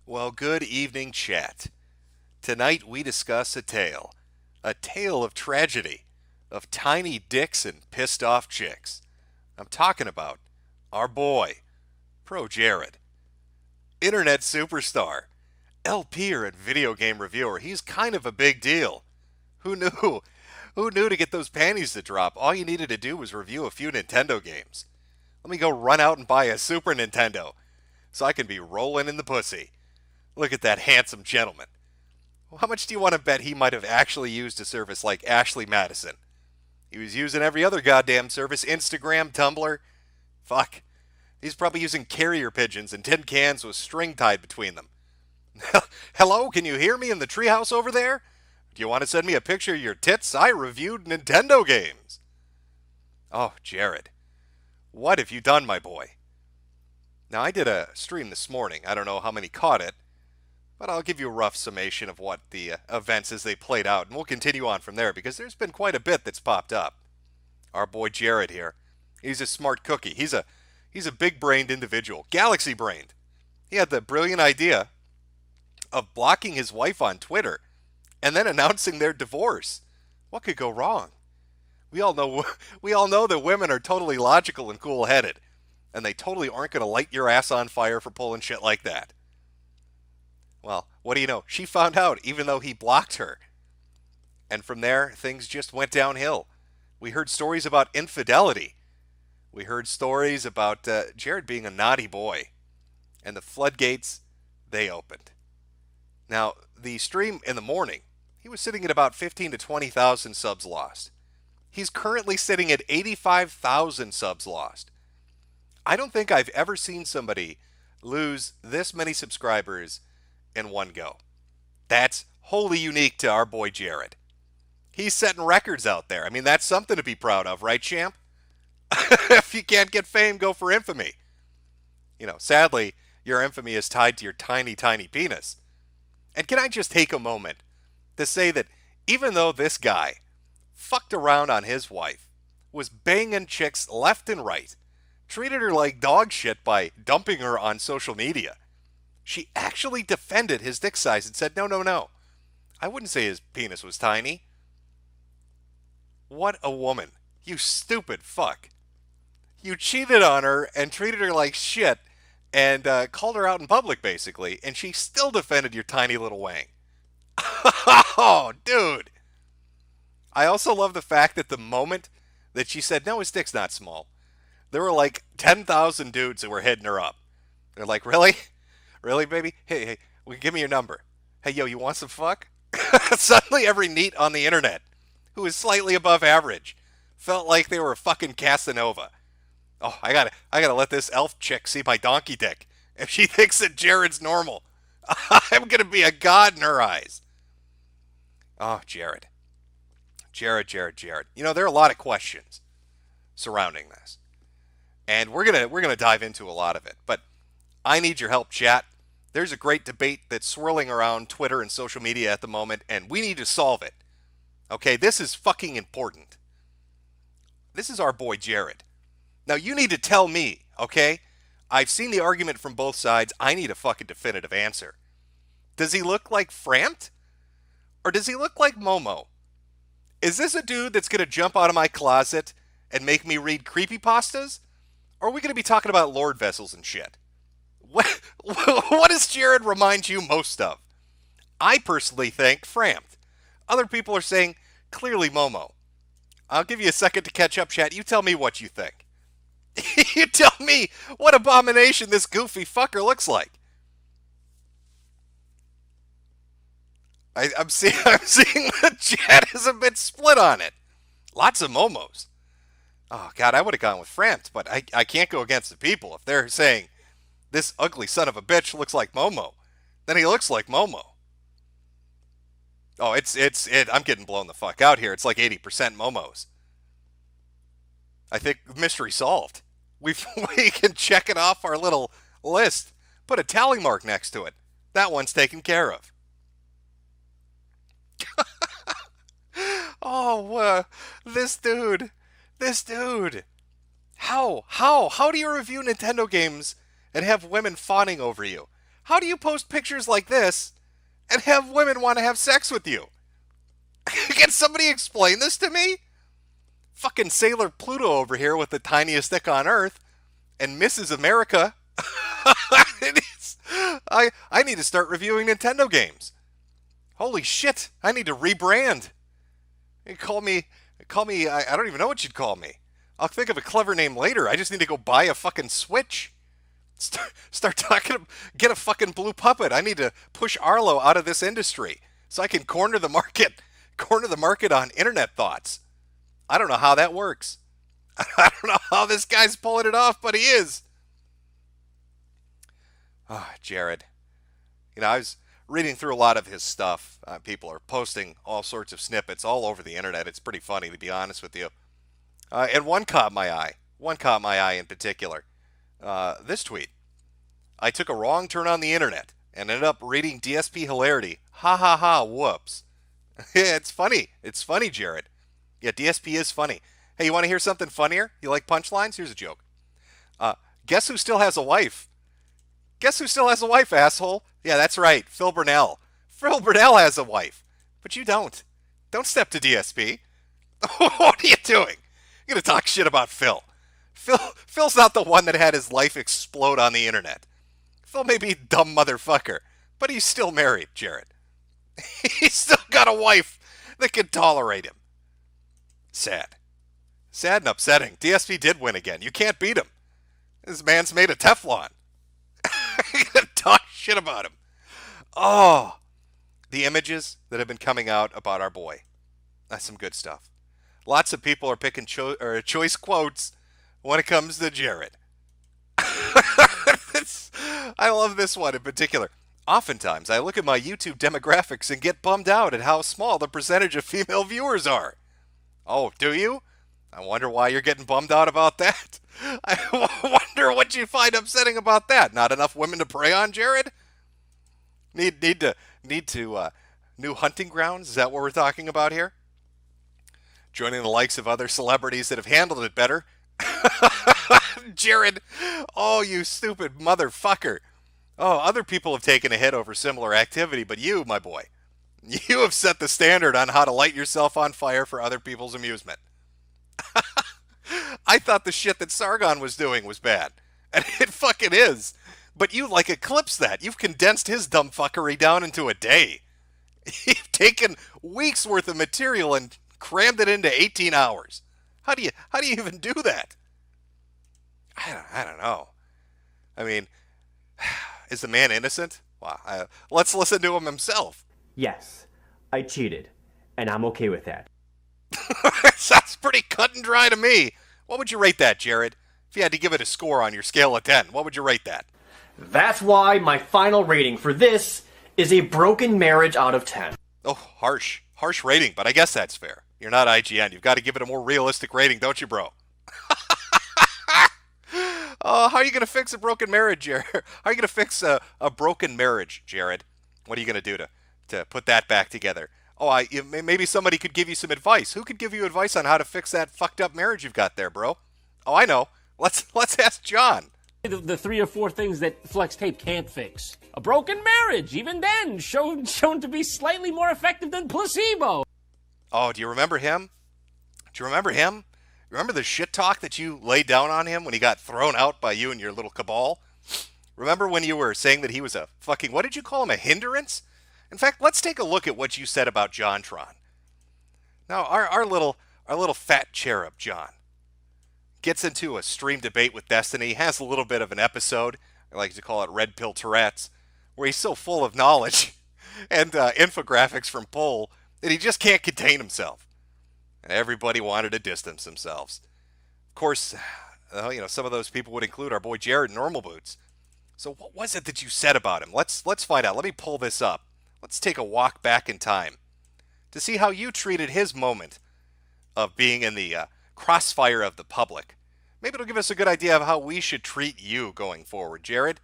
Well, good evening, chat. Tonight we discuss a tale of tragedy, of tiny dicks and pissed off chicks. I'm talking about our boy, Pro Jared, internet superstar, LPer and video game reviewer. He's kind of a big deal. Who knew? Who knew to get those panties to drop? All you needed to do was review a few Nintendo games. Let me go run out and buy a Super Nintendo so I can be rolling in the pussy. Look at that handsome gentleman. Well, how much do you want to bet he might have actually used a service like Ashley Madison? He was using every other goddamn service, Instagram, Tumblr. Fuck. He's probably using carrier pigeons and tin cans with string tied between them. Hello, can you hear me in the treehouse over there? Do you want to send me a picture of your tits? I reviewed Nintendo games. Oh, Jared. What have you done, my boy? Now, I did a stream this morning. I don't know how many caught it, but I'll give you a rough summation of what the events as they played out, and we'll continue on from there because there's been quite a bit that's popped up. Our boy Jared here, he's a smart cookie. He's a big-brained individual, galaxy-brained. He had the brilliant idea of blocking his wife on Twitter and then announcing their divorce. What could go wrong? We all know that women are totally logical and cool-headed, and they totally aren't going to light your ass on fire for pulling shit like that. Well, what do you know? She found out even though he blocked her. And from there, things just went downhill. We heard stories about infidelity. We heard stories about Jared being a naughty boy. And the floodgates, they opened. Now, the stream in the morning, he was sitting at about 15 to 20,000 subs lost. He's currently sitting at 85,000 subs lost. I don't think I've ever seen somebody lose this many subscribers in one go. That's wholly unique to our boy Jared. He's setting records out there. I mean, that's something to be proud of, right, champ? If you can't get fame, go for infamy. Sadly, your infamy is tied to your tiny, tiny penis. And can I just take a moment to say that even though this guy fucked around on his wife, was banging chicks left and right, treated her like dog shit by dumping her on social media, she actually defended his dick size and said, no, no, no. I wouldn't say his penis was tiny. What a woman. You stupid fuck. You cheated on her and treated her like shit and called her out in public, basically, and she still defended your tiny little wang. Oh, dude. I also love the fact that the moment that she said, no, his dick's not small, there were like 10,000 dudes that were hitting her up. They're like, really? Really, baby? Hey, give me your number. Hey, yo, you want some fuck? Suddenly every neat on the internet who is slightly above average felt like they were a fucking Casanova. Oh, I gotta let this elf chick see my donkey dick. If she thinks that Jared's normal, I'm gonna be a god in her eyes. Oh, Jared. Jared. There are a lot of questions surrounding this. And we're gonna dive into a lot of it. But I need your help, chat. There's a great debate that's swirling around Twitter and social media at the moment, and we need to solve it. Okay, this is fucking important. This is our boy Jared. Now, you need to tell me, okay? I've seen the argument from both sides. I need a fucking definitive answer. Does he look like Framped? Or does he look like Momo? Is this a dude that's going to jump out of my closet and make me read creepypastas? Or are we going to be talking about Lord Vessels and shit? What does Jared remind you most of? I personally think Framped. Other people are saying clearly Momo. I'll give you a second to catch up, chat. You tell me what you think. You tell me what abomination this goofy fucker looks like. I'm seeing the chat is a bit split on it. Lots of Momos. Oh, God, I would have gone with Framped, but I can't go against the people. If they're saying this ugly son of a bitch looks like Momo, then he looks like Momo. Oh, I'm getting blown the fuck out here. It's like 80% Momos. I think mystery solved. We can check it off our little list. Put a tally mark next to it. That one's taken care of. Oh, this dude. How do you review Nintendo games and have women fawning over you? How do you post pictures like this and have women want to have sex with you? Can somebody explain this to me? Fucking Sailor Pluto over here with the tiniest dick on Earth and Mrs. America. I need to start reviewing Nintendo games. Holy shit, I need to rebrand. You call me, I don't even know what you'd call me. I'll think of a clever name later. I just need to go buy a fucking Switch. Start talking, get a fucking blue puppet. I need to push Arlo out of this industry so I can corner the market on internet thoughts. I don't know how that works. I don't know how this guy's pulling it off, but he is. Ah, Jared. I was reading through a lot of his stuff. People are posting all sorts of snippets all over the internet. It's pretty funny, to be honest with you. And one caught my eye. One caught my eye in particular. This tweet. I took a wrong turn on the internet and ended up reading DSP hilarity. Ha ha ha, whoops. It's funny. It's funny, Jared. Yeah, DSP is funny. Hey, you want to hear something funnier? You like punchlines? Here's a joke. Guess who still has a wife? Guess who still has a wife, asshole? Yeah, that's right. Phil Burnell. Phil Burnell has a wife. But you don't. Don't step to DSP. What are you doing? You're going to talk shit about Phil. Phil's not the one that had his life explode on the internet. Phil may be a dumb motherfucker, but he's still married, Jared. He's still got a wife that can tolerate him. Sad. Sad and upsetting. DSP did win again. You can't beat him. This man's made of Teflon. You're gonna talk shit about him. Oh, the images that have been coming out about our boy. That's some good stuff. Lots of people are picking choice quotes when it comes to Jared. I love this one in particular. Oftentimes, I look at my YouTube demographics and get bummed out at how small the percentage of female viewers are. Oh, do you? I wonder why you're getting bummed out about that. I wonder what you find upsetting about that. Not enough women to prey on, Jared? Need to new hunting grounds? Is that what we're talking about here? Joining the likes of other celebrities that have handled it better. Jared, oh, you stupid motherfucker. Oh, other people have taken a hit over similar activity, but you, my boy, you have set the standard on how to light yourself on fire for other people's amusement. I thought the shit that Sargon was doing was bad, and it fucking is. But you like eclipsed that. You've condensed his dumb fuckery down into a day. You've taken weeks worth of material and crammed it into 18 hours. How do you even do that? I don't know. I mean, is the man innocent? Well, let's listen to him himself. Yes, I cheated, and I'm okay with that. Sounds pretty cut and dry to me. What would you rate that, Jared? If you had to give it a score on your scale of 10, what would you rate that? That's why my final rating for this is a broken marriage out of 10. Oh, harsh rating, but I guess that's fair. You're not IGN. You've got to give it a more realistic rating, don't you, bro? Oh, how are you going to fix a broken marriage, Jared? How are you going to fix a broken marriage, Jared? What are you going to do to put that back together? Oh, maybe somebody could give you some advice. Who could give you advice on how to fix that fucked up marriage you've got there, bro? Oh, I know. Let's ask John. The 3 or 4 things that flex tape can't fix. A broken marriage, even then, shown to be slightly more effective than placebo. Oh, do you remember him? Do you remember him? Remember the shit talk that you laid down on him when he got thrown out by you and your little cabal? Remember when you were saying that he was a fucking, what did you call him, a hindrance? In fact, let's take a look at what you said about JonTron. Now, our little fat cherub, John, gets into a stream debate with Destiny, has a little bit of an episode, I like to call it Red Pill Tourette's, where he's so full of knowledge and infographics from Poll that he just can't contain himself. And everybody wanted to distance themselves. Of course, some of those people would include our boy Jared Normal Boots. So what was it that you said about him? Let's find out. Let me pull this up. Let's take a walk back in time to see how you treated his moment of being in the crossfire of the public. Maybe it'll give us a good idea of how we should treat you going forward, Jared.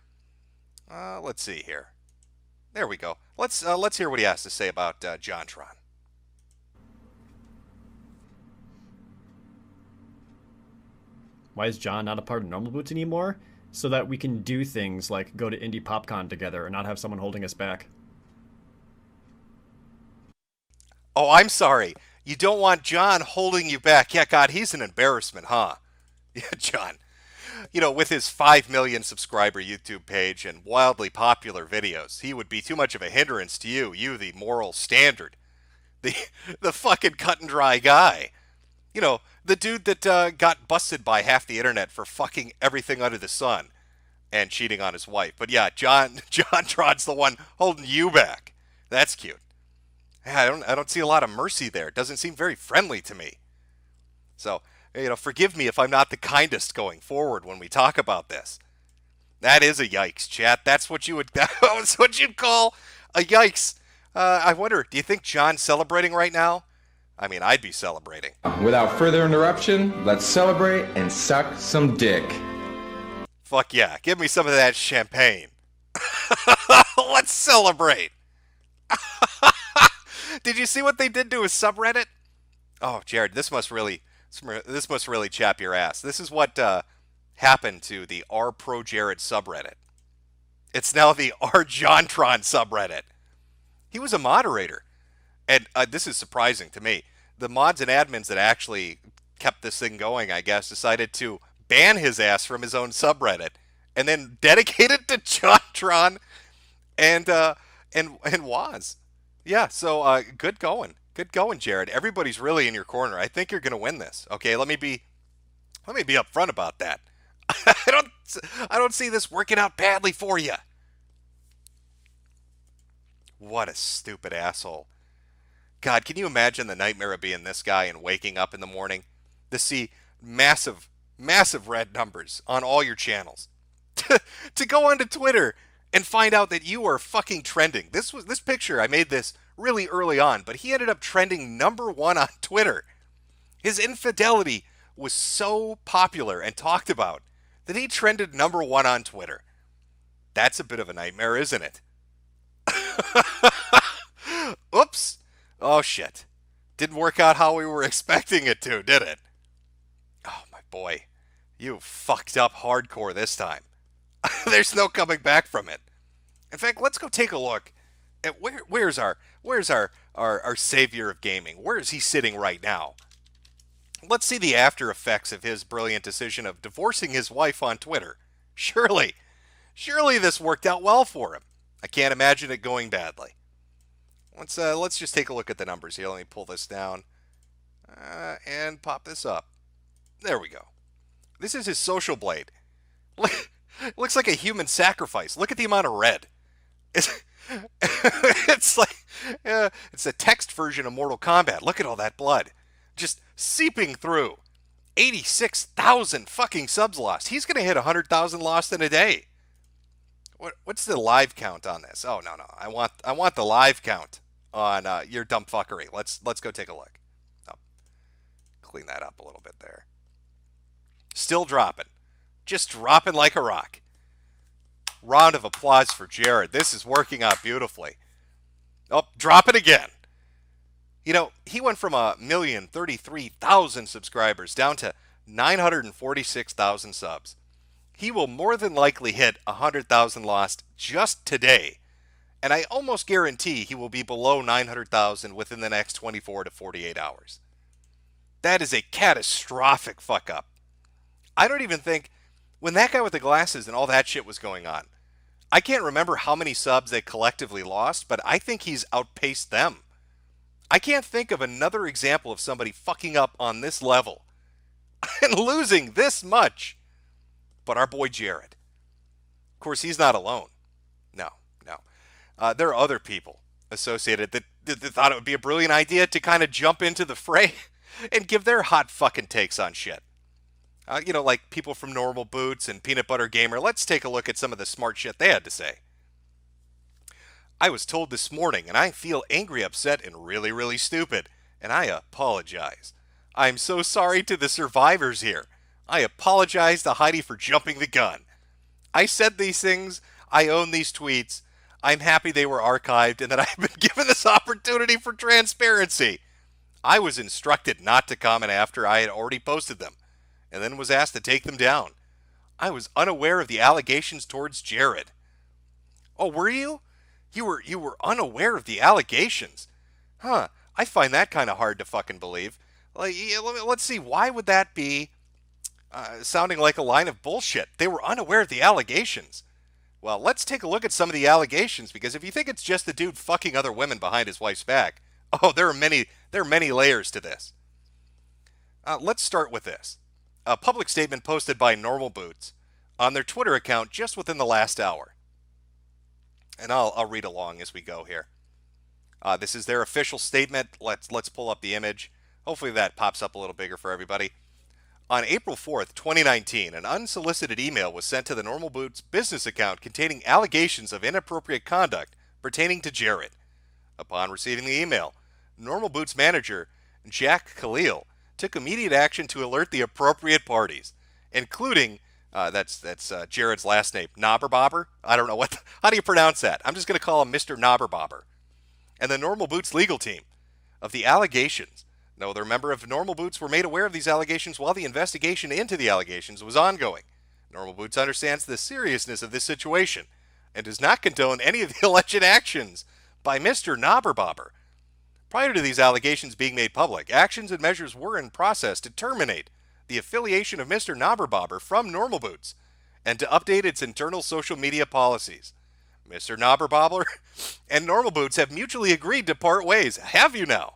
Let's see here. There we go. Let's hear what he has to say about JonTron. Why is John not a part of Normal Boots anymore? so that we can do things like go to Indie PopCon together and not have someone holding us back. Oh, I'm sorry. You don't want John holding you back. Yeah, God, he's an embarrassment, huh? Yeah, John. With his 5 million subscriber YouTube page and wildly popular videos, he would be too much of a hindrance to you, the moral standard, the the fucking cut and dry guy. The dude that got busted by half the internet for fucking everything under the sun and cheating on his wife. But yeah, John Tron's the one holding you back. That's cute. Yeah, I don't see a lot of mercy there. It doesn't seem very friendly to me. So, forgive me if I'm not the kindest going forward when we talk about this. That is a yikes, chat. That's what that's what you'd call a yikes. I wonder, do you think John's celebrating right now? I mean, I'd be celebrating. Without further interruption, let's celebrate and suck some dick. Fuck yeah, give me some of that champagne. Let's celebrate. Did you see what they did to his subreddit? Oh, Jared, this must really chap your ass. This is what happened to the R Pro Jared subreddit. It's now the R Jontron subreddit. He was a moderator, and this is surprising to me. The mods and admins that actually kept this thing going, I guess, decided to ban his ass from his own subreddit, and then dedicate it to Jontron and Waz. Yeah, so good going. Good going, Jared. Everybody's really in your corner. I think you're going to win this. Okay, let me be upfront about that. I don't see this working out badly for you. What a stupid asshole. God, can you imagine the nightmare of being this guy and waking up in the morning to see massive red numbers on all your channels? To go onto Twitter and find out that you are fucking trending. This picture, I made this really early on, but he ended up trending #1 on Twitter. His infidelity was so popular and talked about that he trended #1 on Twitter. That's a bit of a nightmare, isn't it? Oops. Oh, shit. Didn't work out how we were expecting it to, did it? Oh, my boy. You fucked up hardcore this time. There's no coming back from it. In fact, let's go take a look at where's our savior of gaming. Where is he sitting right now? Let's see the after effects of his brilliant decision of divorcing his wife on Twitter. Surely this worked out well for him. I can't imagine it going badly. Let's just take a look at the numbers here. Let me pull this down and pop this up. There we go. This is his social blade. Looks like a human sacrifice. Look at the amount of red. It's like it's a text version of Mortal Kombat. Look at all that blood just seeping through. 86,000 fucking subs lost. He's gonna hit 100,000 lost in a day. What's the live count on this? Oh no, I want the live count on your dumb fuckery. Let's go take a look. Oh, clean that up a little bit there. Still dropping, just dropping like a rock. Round of applause for Jared. This is working out beautifully. Oh, drop it again. He went from 1,033,000 subscribers down to 946,000 subs. He will more than likely hit 100,000 lost just today, and I almost guarantee he will be below 900,000 within the next 24 to 48 hours. That is a catastrophic fuck up. I don't even think, when that guy with the glasses and all that shit was going on, I can't remember how many subs they collectively lost, but I think he's outpaced them. I can't think of another example of somebody fucking up on this level and losing this much but our boy Jared. Of course, he's not alone. No. There are other people associated that thought it would be a brilliant idea to kind of jump into the fray and give their hot fucking takes on shit. Like people from Normal Boots and Peanut Butter Gamer. Let's take a look at some of the smart shit they had to say. I was told this morning, and I feel angry, upset, and really, really stupid, and I apologize. I'm so sorry to the survivors here. I apologize to Heidi for jumping the gun. I said these things. I own these tweets. I'm happy they were archived and that I've been given this opportunity for transparency. I was instructed not to comment after I had already posted them, and then was asked to take them down. I was unaware of the allegations towards Jared. Oh, were you? You were unaware of the allegations? Huh. I find that kind of hard to fucking believe. Like, yeah, let's see. Why would that be sounding like a line of bullshit? They were unaware of the allegations. Well, let's take a look at some of the allegations, because if you think it's just the dude fucking other women behind his wife's back, oh, there are many layers to this. Let's start with this. A public statement posted by Normal Boots on their Twitter account just within the last hour. And I'll read along as we go here. This is their official statement. Let's pull up the image. Hopefully that pops up a little bigger for everybody. On April 4th, 2019, an unsolicited email was sent to the Normal Boots business account containing allegations of inappropriate conduct pertaining to Jared. Upon receiving the email, Normal Boots manager Jack Khalil took immediate action to alert the appropriate parties, including that's Jared's last name, Knobberbobber. I don't know how do you pronounce that? I'm just going to call him Mr. Knobberbobber. And the Normal Boots legal team of the allegations. No other member of Normal Boots were made aware of these allegations while the investigation into the allegations was ongoing. Normal Boots understands the seriousness of this situation and does not condone any of the alleged actions by Mr. Knobberbobber. Prior to these allegations being made public, actions and measures were in process to terminate the affiliation of Mr. Knobberbobber from Normal Boots and to update its internal social media policies. Mr. Knobberbobber and Normal Boots have mutually agreed to part ways. Have you now?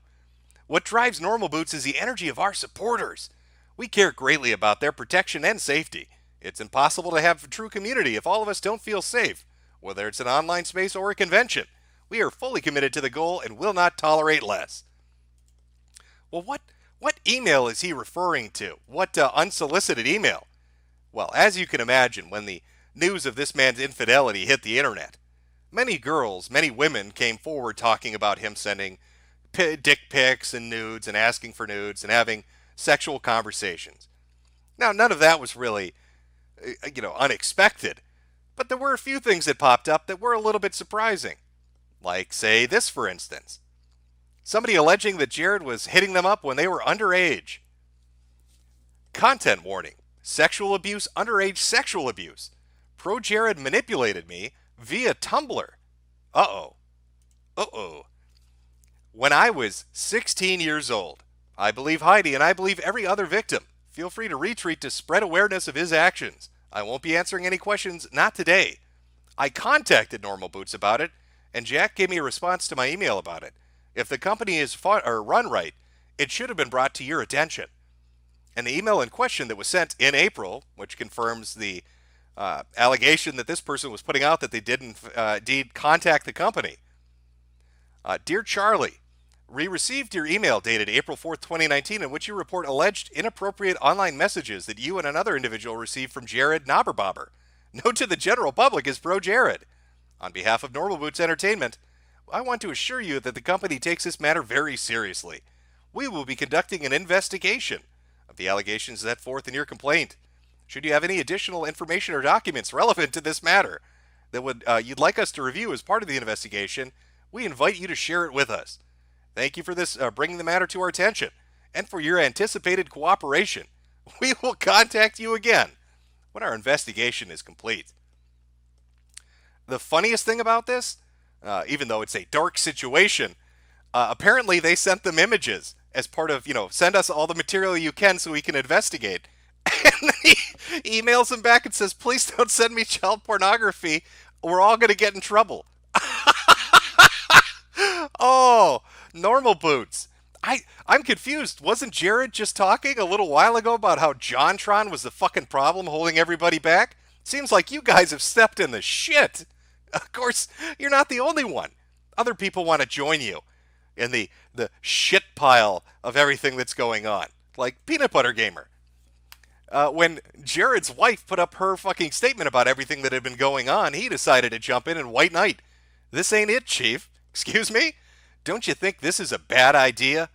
What drives Normal Boots is the energy of our supporters. We care greatly about their protection and safety. It's impossible to have a true community if all of us don't feel safe, whether it's an online space or a convention. We are fully committed to the goal and will not tolerate less. Well, what email is he referring to? What unsolicited email? Well, as you can imagine, when the news of this man's infidelity hit the internet, many girls, many women came forward talking about him sending dick pics and nudes and asking for nudes and having sexual conversations. Now, none of that was really, unexpected, but there were a few things that popped up that were a little bit surprising. Like, say, this for instance. Somebody alleging that Jared was hitting them up when they were underage. Content warning. Sexual abuse, underage sexual abuse. Pro Jared manipulated me via Tumblr. Uh-oh. When I was 16 years old, I believe Heidi and I believe every other victim. Feel free to retweet to spread awareness of his actions. I won't be answering any questions, not today. I contacted Normal Boots about it, and Jack gave me a response to my email about it. If the company is run right, it should have been brought to your attention. And the email in question that was sent in April, which confirms the allegation that this person was putting out that they didn't indeed contact the company. Dear Charlie, we received your email dated April 4th, 2019, in which you report alleged inappropriate online messages that you and another individual received from Jared Knobberbobber. Known to the general public as Pro Jared. On behalf of Normal Boots Entertainment, I want to assure you that the company takes this matter very seriously. We will be conducting an investigation of the allegations set forth in your complaint. Should you have any additional information or documents relevant to this matter that you'd like us to review as part of the investigation, we invite you to share it with us. Thank you for this bringing the matter to our attention and for your anticipated cooperation. We will contact you again when our investigation is complete. The funniest thing about this, even though it's a dark situation, apparently they sent them images as part of, send us all the material you can so we can investigate. And then he emails them back and says, please don't send me child pornography. We're all going to get in trouble. Oh, Normal Boots. I'm confused. Wasn't Jared just talking a little while ago about how JonTron was the fucking problem holding everybody back? Seems like you guys have stepped in the shit. Of course, you're not the only one. Other people want to join you in the shit pile of everything that's going on. Like Peanut Butter Gamer. When Jared's wife put up her fucking statement about everything that had been going on, he decided to jump in and white knight. This ain't it, Chief. Excuse me? Don't you think this is a bad idea?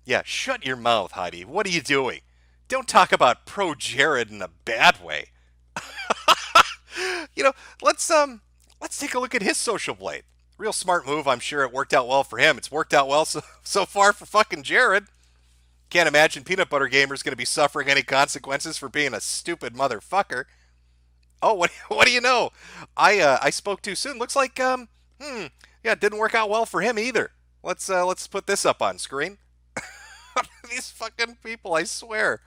Yeah, shut your mouth, Heidi. What are you doing? Don't talk about Pro Jared in a bad way. Let's take a look at his social blade. Real smart move. I'm sure it worked out well for him. It's worked out well so far for fucking Jared. Can't imagine Peanut Butter Gamer's going to be suffering any consequences for being a stupid motherfucker. Oh, what do you know? I spoke too soon. Looks like yeah, it didn't work out well for him either. Let's put this up on screen. These fucking people, I swear.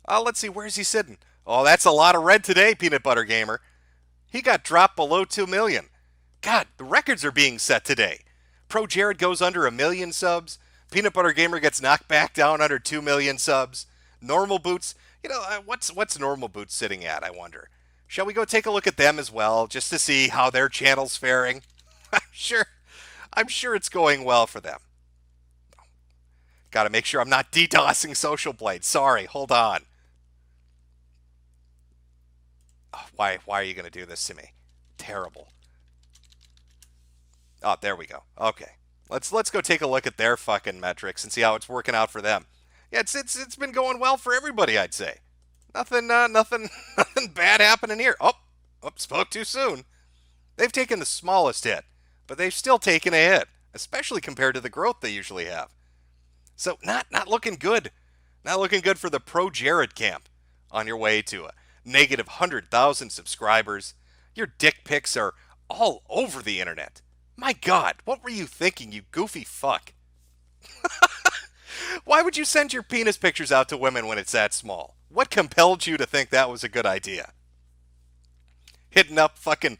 Let's see, where's he sitting? Oh, that's a lot of red today, Peanut Butter Gamer. He got dropped below 2 million. God, the records are being set today. Pro Jared goes under 1 million subs. Peanut Butter Gamer gets knocked back down under 2 million subs. Normal Boots, what's Normal Boots sitting at, I wonder? Shall we go take a look at them as well, just to see how their channel's faring? I'm sure, I'm sure it's going well for them. Got to make sure I'm not DDoSing Social Blade. Sorry, hold on. Oh, why are you going to do this to me? Terrible. Oh, there we go. Okay. Let's go take a look at their fucking metrics and see how it's working out for them. Yeah, it's been going well for everybody, I'd say. Nothing nothing bad happening here. Oh, spoke too soon. They've taken the smallest hit, but they've still taken a hit, especially compared to the growth they usually have. So not looking good. Not looking good for the Pro Jared camp on your way to a negative 100,000 subscribers. Your dick pics are all over the internet. My God, what were you thinking, you goofy fuck? Why would you send your penis pictures out to women when it's that small? What compelled you to think that was a good idea? Hitting up fucking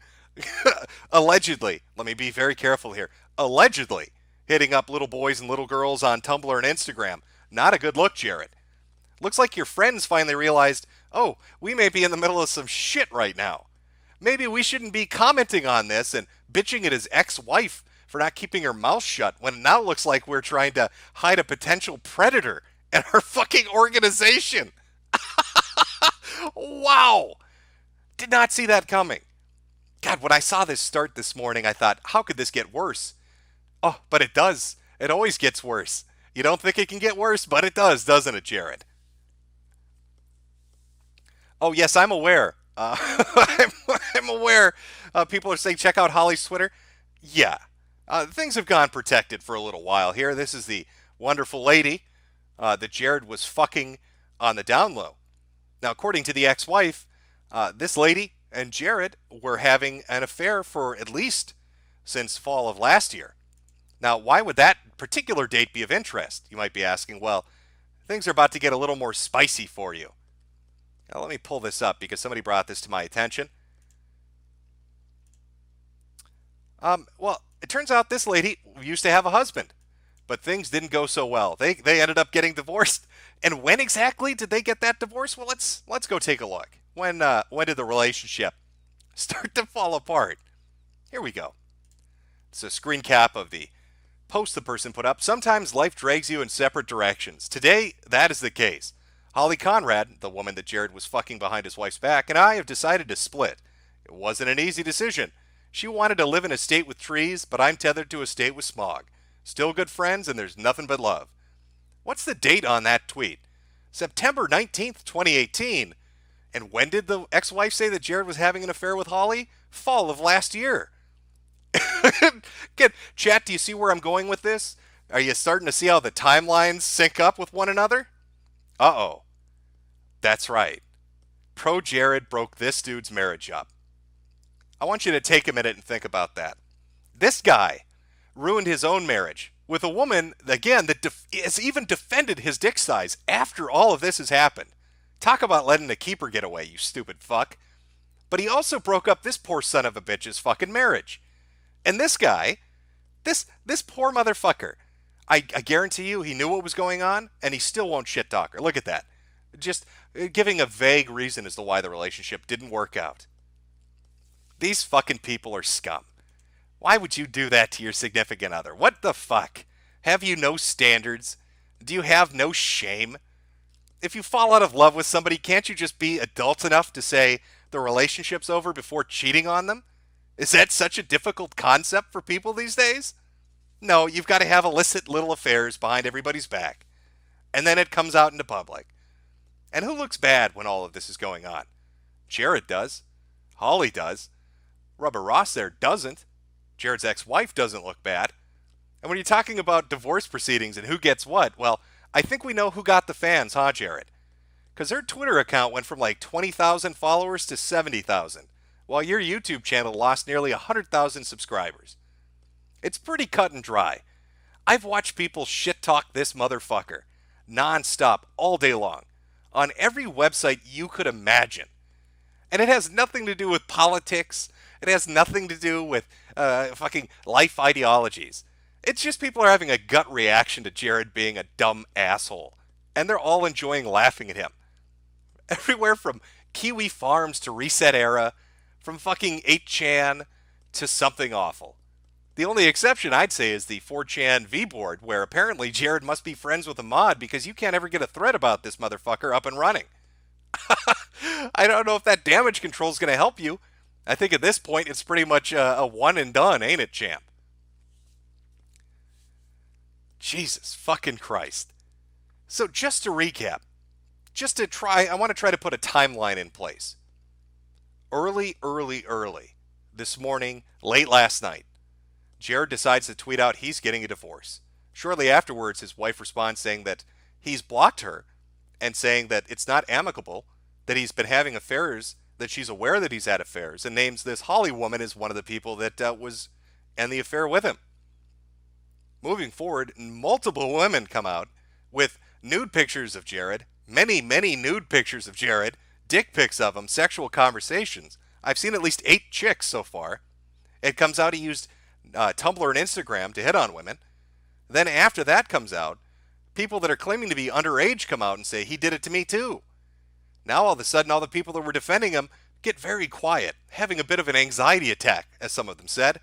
allegedly, let me be very careful here, allegedly hitting up little boys and little girls on Tumblr and Instagram. Not a good look, Jared. Looks like your friends finally realized, oh, we may be in the middle of some shit right now. Maybe we shouldn't be commenting on this and bitching at his ex-wife for not keeping her mouth shut when it now looks like we're trying to hide a potential predator in our fucking organization. Wow. Did not see that coming. God, when I saw this start this morning, I thought, how could this get worse? Oh, but it does. It always gets worse. You don't think it can get worse, but it does, doesn't it, Jared? Oh, yes, I'm aware. I'm aware. People are saying, check out Holly's Twitter. Yeah. Things have gone protected for a little while here. This is the wonderful lady that Jared was fucking on the down low. Now, according to the ex-wife, this lady and Jared were having an affair for at least since fall of last year. Now, why would that particular date be of interest? You might be asking. Well, things are about to get a little more spicy for you. Now, let me pull this up because somebody brought this to my attention. Well, it turns out this lady used to have a husband, but things didn't go so well. They ended up getting divorced. And when exactly did they get that divorce? Well, let's go take a look. When did the relationship start to fall apart? Here we go. It's a screen cap of the post the person put up. Sometimes life drags you in separate directions. Today, that is the case. Holly Conrad, the woman that Jared was fucking behind his wife's back, and I have decided to split. It wasn't an easy decision. She wanted to live in a state with trees, but I'm tethered to a state with smog. Still good friends, and there's nothing but love. What's the date on that tweet? September 19th, 2018. And when did the ex-wife say that Jared was having an affair with Holly? Fall of last year. Chat, do you see where I'm going with this? Are you starting to see how the timelines sync up with one another? Uh-oh. That's right. Pro Jared broke this dude's marriage up. I want you to take a minute and think about that. This guy ruined his own marriage with a woman, again, that has even defended his dick size after all of this has happened. Talk about letting the keeper get away, you stupid fuck. But he also broke up this poor son of a bitch's fucking marriage. And this guy, this poor motherfucker, I guarantee you he knew what was going on, and he still won't shit talk her. Look at that. Just giving a vague reason as to why the relationship didn't work out. These fucking people are scum. Why would you do that to your significant other? What the fuck? Have you no standards? Do you have no shame? If you fall out of love with somebody, can't you just be adult enough to say the relationship's over before cheating on them? Is that such a difficult concept for people these days? No, you've got to have illicit little affairs behind everybody's back. And then it comes out into public. And who looks bad when all of this is going on? Jared does. Holly does. Rubber Ross there doesn't. Jared's ex-wife doesn't look bad. And when you're talking about divorce proceedings and who gets what, well, I think we know who got the fans, huh, Jared? because her Twitter account went from like 20,000 followers to 70,000, while your YouTube channel lost nearly 100,000 subscribers. It's pretty cut and dry. I've watched people shit talk this motherfucker non-stop all day long on every website you could imagine. And it has nothing to do with politics. It has nothing to do with fucking life ideologies. It's just people are having a gut reaction to Jared being a dumb asshole. And they're all enjoying laughing at him. Everywhere from Kiwi Farms to Reset Era, from fucking 8chan to something awful. The only exception I'd say is the 4chan V-board, where apparently Jared must be friends with a mod because you can't ever get a thread about this motherfucker up and running. I don't know if that damage control is going to help you. I think at this point it's pretty much a one and done, ain't it, champ? Jesus fucking Christ. So just to recap, I want to try to put a timeline in place. Early this morning, late last night, Jared decides to tweet out he's getting a divorce. Shortly afterwards, his wife responds saying that he's blocked her and saying that it's not amicable, that he's been having affairs, that she's aware that he's had affairs, and names this Holly woman as one of the people that was in the affair with him. Moving forward, multiple women come out with nude pictures of Jared, many nude pictures of Jared, dick pics of him, sexual conversations. I've seen at least 8 chicks so far. It comes out he used Tumblr and Instagram to hit on women. Then after that comes out, people that are claiming to be underage come out and say he did it to me too. Now all of a sudden all the people that were defending him get very quiet, having a bit of an anxiety attack, as some of them said,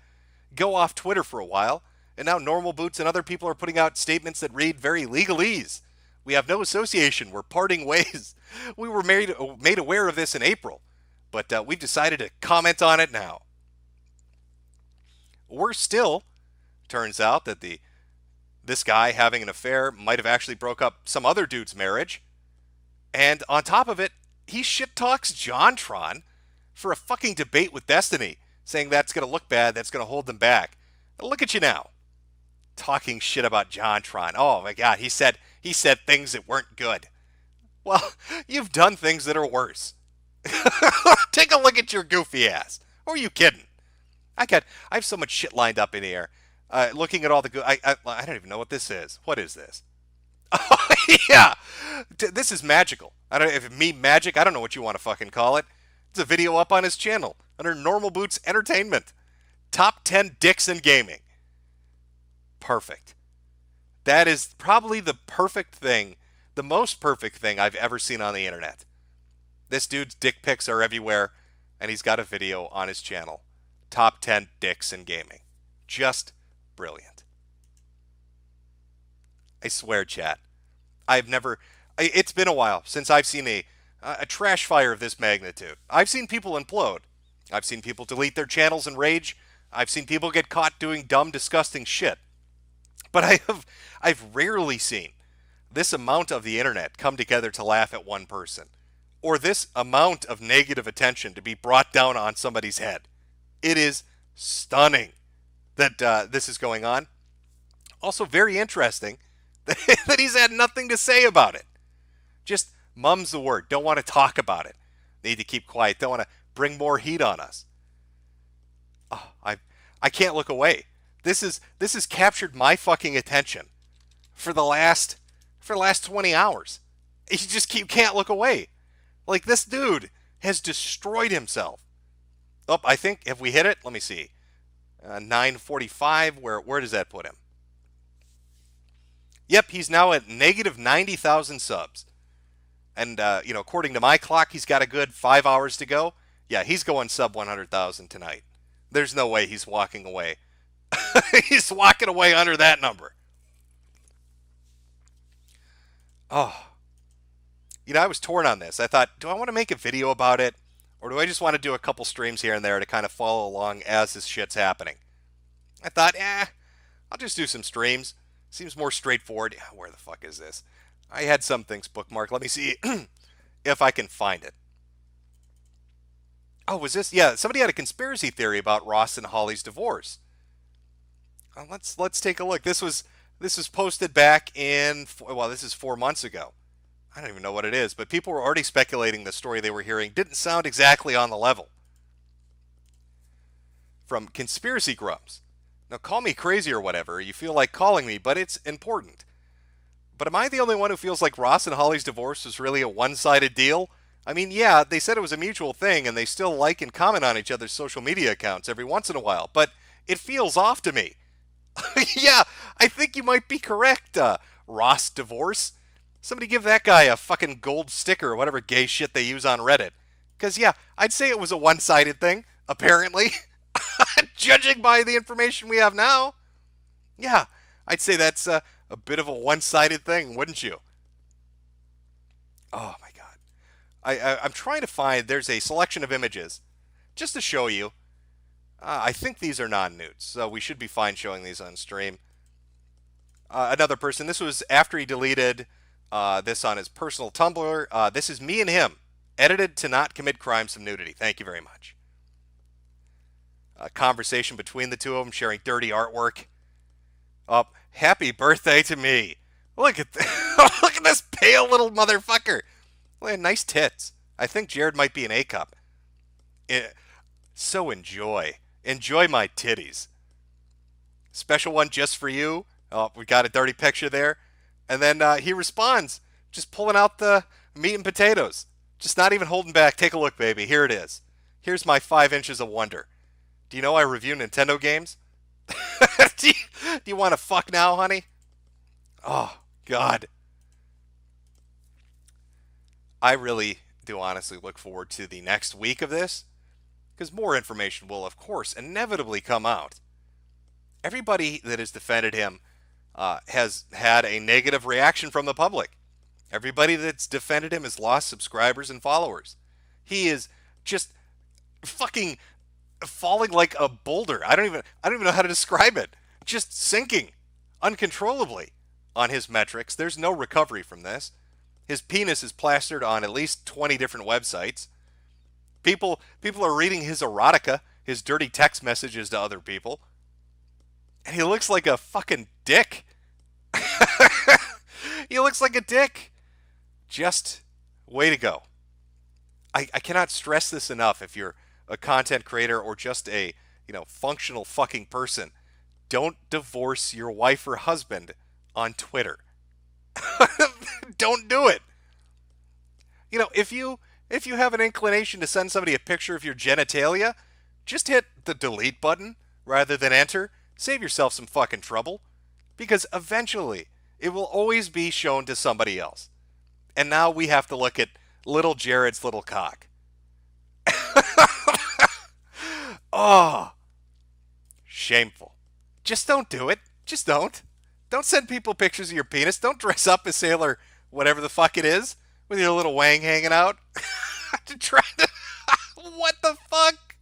go off Twitter for a while, and now Normal Boots and other people are putting out statements that read very legalese. We have no association, we're parting ways. We were made aware of this in April, but we've decided to comment on it now. Worse still, turns out that this guy having an affair might have actually broke up some other dude's marriage. And on top of it, he shit talks JonTron for a fucking debate with Destiny, saying that's going to look bad, that's going to hold them back. Look at you now, talking shit about JonTron. Oh my God, he said things that weren't good. Well, you've done things that are worse. Take a look at your goofy ass. Who are you kidding? I have so much shit lined up in the air. Looking at all the I don't even know what this is. What is this? Oh, yeah. This is magical. I don't if it mean magic. I don't know what you want to fucking call it. It's a video up on his channel under Normal Boots Entertainment. Top 10 dicks in gaming. Perfect. That is probably the perfect thing, the most perfect thing I've ever seen on the internet. This dude's dick pics are everywhere, and he's got a video on his channel. Top 10 dicks in gaming. Just brilliant. I swear, chat. It's been a while since I've seen a trash fire of this magnitude. I've seen people implode. I've seen people delete their channels in rage. I've seen people get caught doing dumb, disgusting shit. But I've rarely seen this amount of the internet come together to laugh at one person, or this amount of negative attention to be brought down on somebody's head. It is stunning that this is going on. Also very interesting that he's had nothing to say about it. Just mum's the word. Don't want to talk about it. Need to keep quiet. Don't want to bring more heat on us. Oh, I can't look away. This has captured my fucking attention for the last 20 hours. You can't look away. Like, this dude has destroyed himself. Oh, I think, if we hit it, let me see. 945, where does that put him? Yep, he's now at negative 90,000 subs. And, according to my clock, he's got a good 5 hours to go. Yeah, he's going sub 100,000 tonight. There's no way he's walking away. He's walking away under that number. Oh. I was torn on this. I thought, do I want to make a video about it? Or do I just want to do a couple streams here and there to kind of follow along as this shit's happening? I thought, I'll just do some streams. Seems more straightforward. Where the fuck is this? I had some things bookmarked. Let me see if I can find it. Oh, was this? Yeah, somebody had a conspiracy theory about Ross and Holly's divorce. Let's take a look. This was posted back in, this is 4 months ago. I don't even know what it is, but people were already speculating the story they were hearing didn't sound exactly on the level. From Conspiracy Grumps. Now, call me crazy or whatever you feel like calling me, but it's important. But am I the only one who feels like Ross and Holly's divorce was really a one-sided deal? I mean, yeah, they said it was a mutual thing, and they still like and comment on each other's social media accounts every once in a while, but it feels off to me. Yeah, I think you might be correct, Ross divorce. Somebody give that guy a fucking gold sticker or whatever gay shit they use on Reddit. Because, yeah, I'd say it was a one-sided thing, apparently. Judging by the information we have now. Yeah, I'd say that's a bit of a one-sided thing, wouldn't you? Oh, my God. I'm trying to find, there's a selection of images just to show you. I think these are non-nudes, so we should be fine showing these on stream. Another person, this was after he deleted this on his personal Tumblr. This is me and him, edited to not commit crimes of nudity. Thank you very much. A conversation between the two of them, sharing dirty artwork. Happy birthday to me. Look at look at this pale little motherfucker. Well, nice tits. I think Jared might be an A cup. So enjoy my titties. Special one just for you. Oh, we got a dirty picture there. And then he responds, just pulling out the meat and potatoes. Just not even holding back. Take a look, baby. Here it is. Here's my 5 inches of wonder. Do you know I review Nintendo games? do you want to fuck now, honey? Oh, God. I really do honestly look forward to the next week of this, because more information will, of course, inevitably come out. Everybody that has defended him has had a negative reaction from the public. Everybody that's defended him has lost subscribers and followers. He is just fucking falling like a boulder. I don't even know how to describe it. Just sinking uncontrollably on his metrics. There's no recovery from this. His penis is plastered on at least 20 different websites. People are reading his erotica, his dirty text messages to other people. And he looks like a fucking dick. He looks like a dick. Just way to go. I cannot stress this enough. If you're a content creator or just a, functional fucking person, don't divorce your wife or husband on Twitter. Don't do it. If you have an inclination to send somebody a picture of your genitalia, just hit the delete button rather than enter. Save yourself some fucking trouble, because eventually it will always be shown to somebody else. And now we have to look at little Jared's little cock. Oh, shameful. Just don't do it. Just don't. Don't send people pictures of your penis. Don't dress up as Sailor whatever the fuck it is with your little wang hanging out. What the fuck?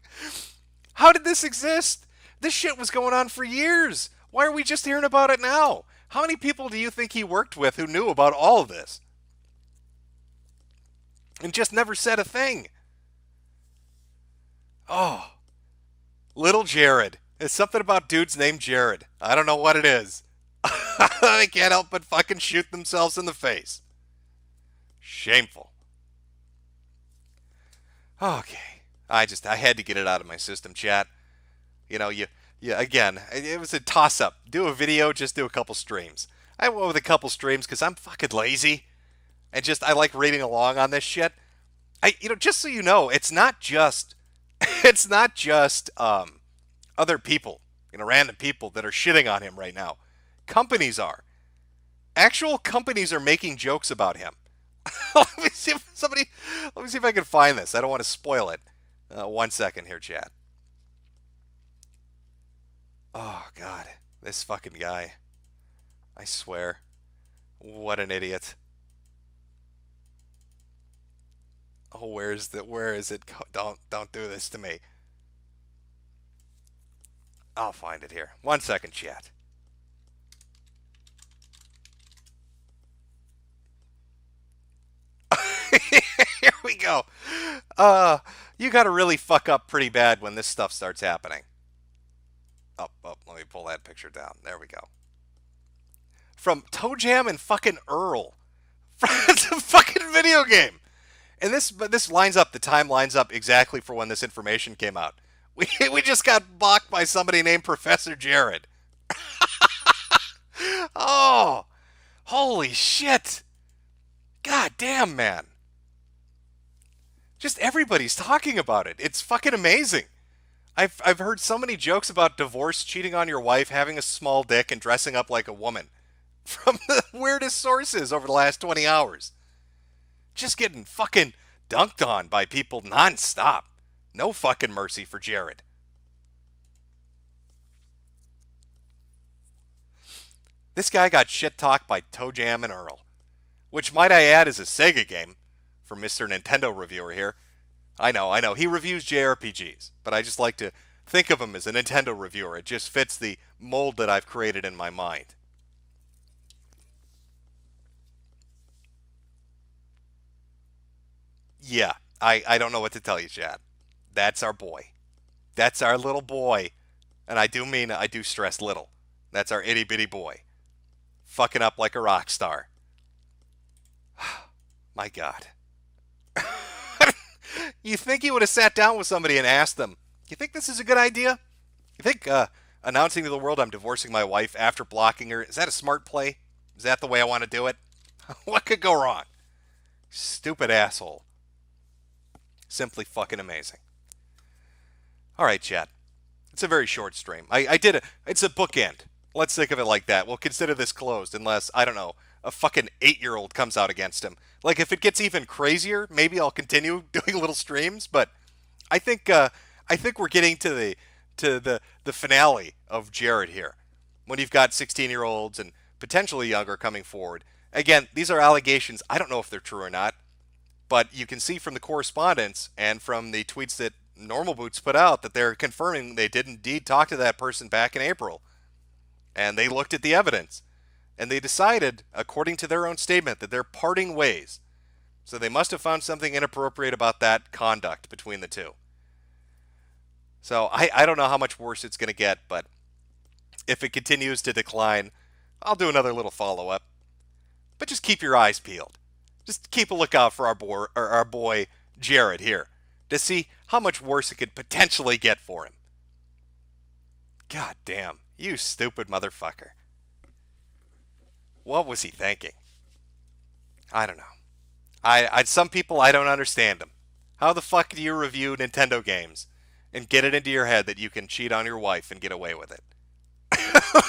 How did this exist? This shit was going on for years. Why are we just hearing about it now? How many people do you think he worked with who knew about all of this? And just never said a thing. Oh. Little Jared. It's something about dudes named Jared. I don't know what it is. They can't help but fucking shoot themselves in the face. Shameful. Okay. I had to get it out of my system, chat. Again, it was a toss-up. Do a video, just do a couple streams. I went with a couple streams because I'm fucking lazy. And I like reading along on this shit. Just so you know, it's not just other people, random people that are shitting on him right now. Companies are. Actual companies are making jokes about him. Let me see if I can find this. I don't want to spoil it. 1 second here, chat. Oh, God. This fucking guy. I swear. What an idiot. Oh, where is it? Don't do this to me. I'll find it here. 1 second, chat. Here we go. You gotta really fuck up pretty bad when this stuff starts happening. Oh, let me pull that picture down. There we go. From Toe Jam and fucking Earl. It's a fucking video game. And this lines up. The time lines up exactly for when this information came out. We just got blocked by somebody named Professor Jared. Oh, holy shit! God damn, man. Just everybody's talking about it. It's fucking amazing. I've heard so many jokes about divorce, cheating on your wife, having a small dick, and dressing up like a woman from the weirdest sources over the last 20 hours. Just getting fucking dunked on by people nonstop. No fucking mercy for Jared. This guy got shit talked by Toe Jam and Earl, which might I add is a Sega game for Mr. Nintendo reviewer here. I know. He reviews JRPGs, but I just like to think of him as a Nintendo reviewer. It just fits the mold that I've created in my mind. Yeah, I don't know what to tell you, Chad. That's our boy. That's our little boy. And I do mean, I do stress little. That's our itty bitty boy. Fucking up like a rock star. My God. You think he would have sat down with somebody and asked them, you think this is a good idea? You think announcing to the world I'm divorcing my wife after blocking her, is that a smart play? Is that the way I want to do it? What could go wrong? Stupid asshole. Simply fucking amazing. All right, chat. It's a very short stream. I did it. It's a bookend. Let's think of it like that. We'll consider this closed unless, I don't know, a fucking 8-year-old comes out against him. Like, if it gets even crazier, maybe I'll continue doing little streams. But I think we're getting to the finale of Jared here, when you've got 16-year-olds and potentially younger coming forward. Again, these are allegations. I don't know if they're true or not, but you can see from the correspondence and from the tweets that Normal Boots put out that they're confirming they did indeed talk to that person back in April. And they looked at the evidence. And they decided, according to their own statement, that they're parting ways. So they must have found something inappropriate about that conduct between the two. So I don't know how much worse it's going to get, but if it continues to decline, I'll do another little follow-up. But just keep your eyes peeled. Just keep a lookout for our boy Jared here to see how much worse it could potentially get for him. God damn, you stupid motherfucker. What was he thinking? I don't know. Some people, I don't understand them. How the fuck do you review Nintendo games and get it into your head that you can cheat on your wife and get away with it?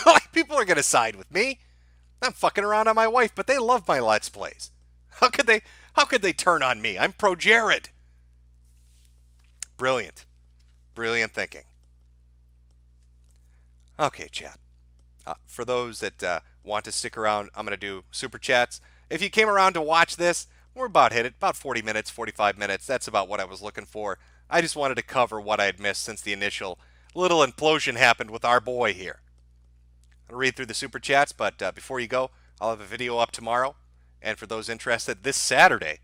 Like, people are going to side with me. I'm fucking around on my wife, but they love my Let's Plays. How could they turn on me? I'm pro Jared. Brilliant. Brilliant thinking. Okay, chat. For those that want to stick around, I'm going to do super chats. If you came around to watch this, we're about hit it. About 40 minutes, 45 minutes. That's about what I was looking for. I just wanted to cover what I had missed since the initial little implosion happened with our boy here. I'll read through the super chats, but before you go, I'll have a video up tomorrow. And for those interested, this Saturday,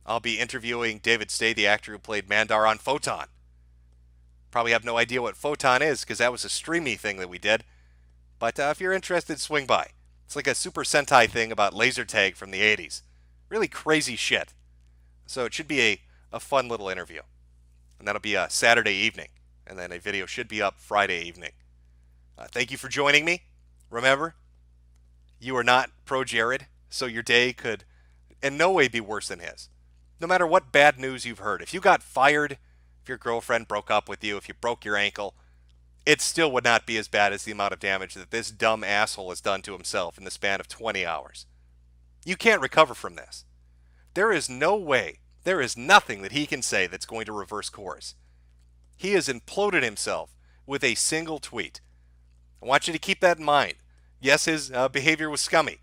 I'll be interviewing David Stay, the actor who played Mandar on Photon. Probably have no idea what Photon is, because that was a streamy thing that we did. But if you're interested, swing by. It's like a Super Sentai thing about laser tag from the 80s. Really crazy shit. So it should be a fun little interview. And that'll be a Saturday evening. And then a video should be up Friday evening. Thank you for joining me. Remember, you are not pro Jared, so your day could in no way be worse than his. No matter what bad news you've heard. If you got fired, if your girlfriend broke up with you, if you broke your ankle, it still would not be as bad as the amount of damage that this dumb asshole has done to himself in the span of 20 hours. You can't recover from this. There is no way, there is nothing that he can say that's going to reverse course. He has imploded himself with a single tweet. I want you to keep that in mind. Yes, his behavior was scummy,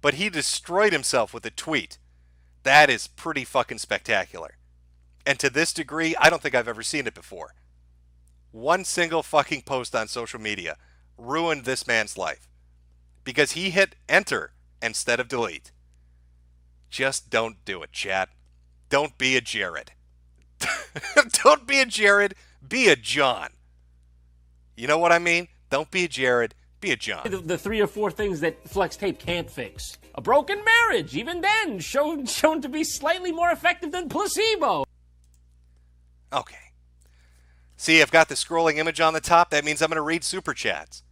but he destroyed himself with a tweet. That is pretty fucking spectacular. And to this degree, I don't think I've ever seen it before. One single fucking post on social media ruined this man's life because he hit enter instead of delete. Just don't do it, chat. Don't be a Jared. Don't be a Jared. Be a John. You know what I mean? Don't be a Jared. Be a John. The 3 or 4 things that flex tape can't fix. A broken marriage, even then, shown to be slightly more effective than placebo. Okay. See, I've got the scrolling image on the top. That means I'm going to read Super Chats.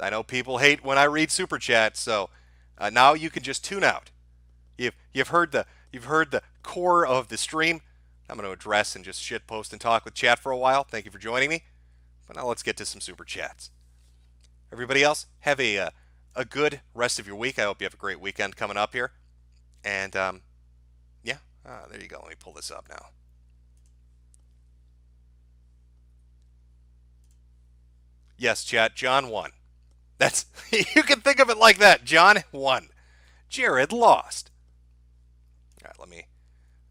I know people hate when I read Super Chats, so now you can just tune out. You've heard the core of the stream. I'm going to address and just shitpost and talk with chat for a while. Thank you for joining me. But now let's get to some Super Chats. Everybody else, have a good rest of your week. I hope you have a great weekend coming up here. And, yeah, there you go. Let me pull this up now. Yes, chat, John won. That's, you can think of it like that. John won. Jared lost. All right, let me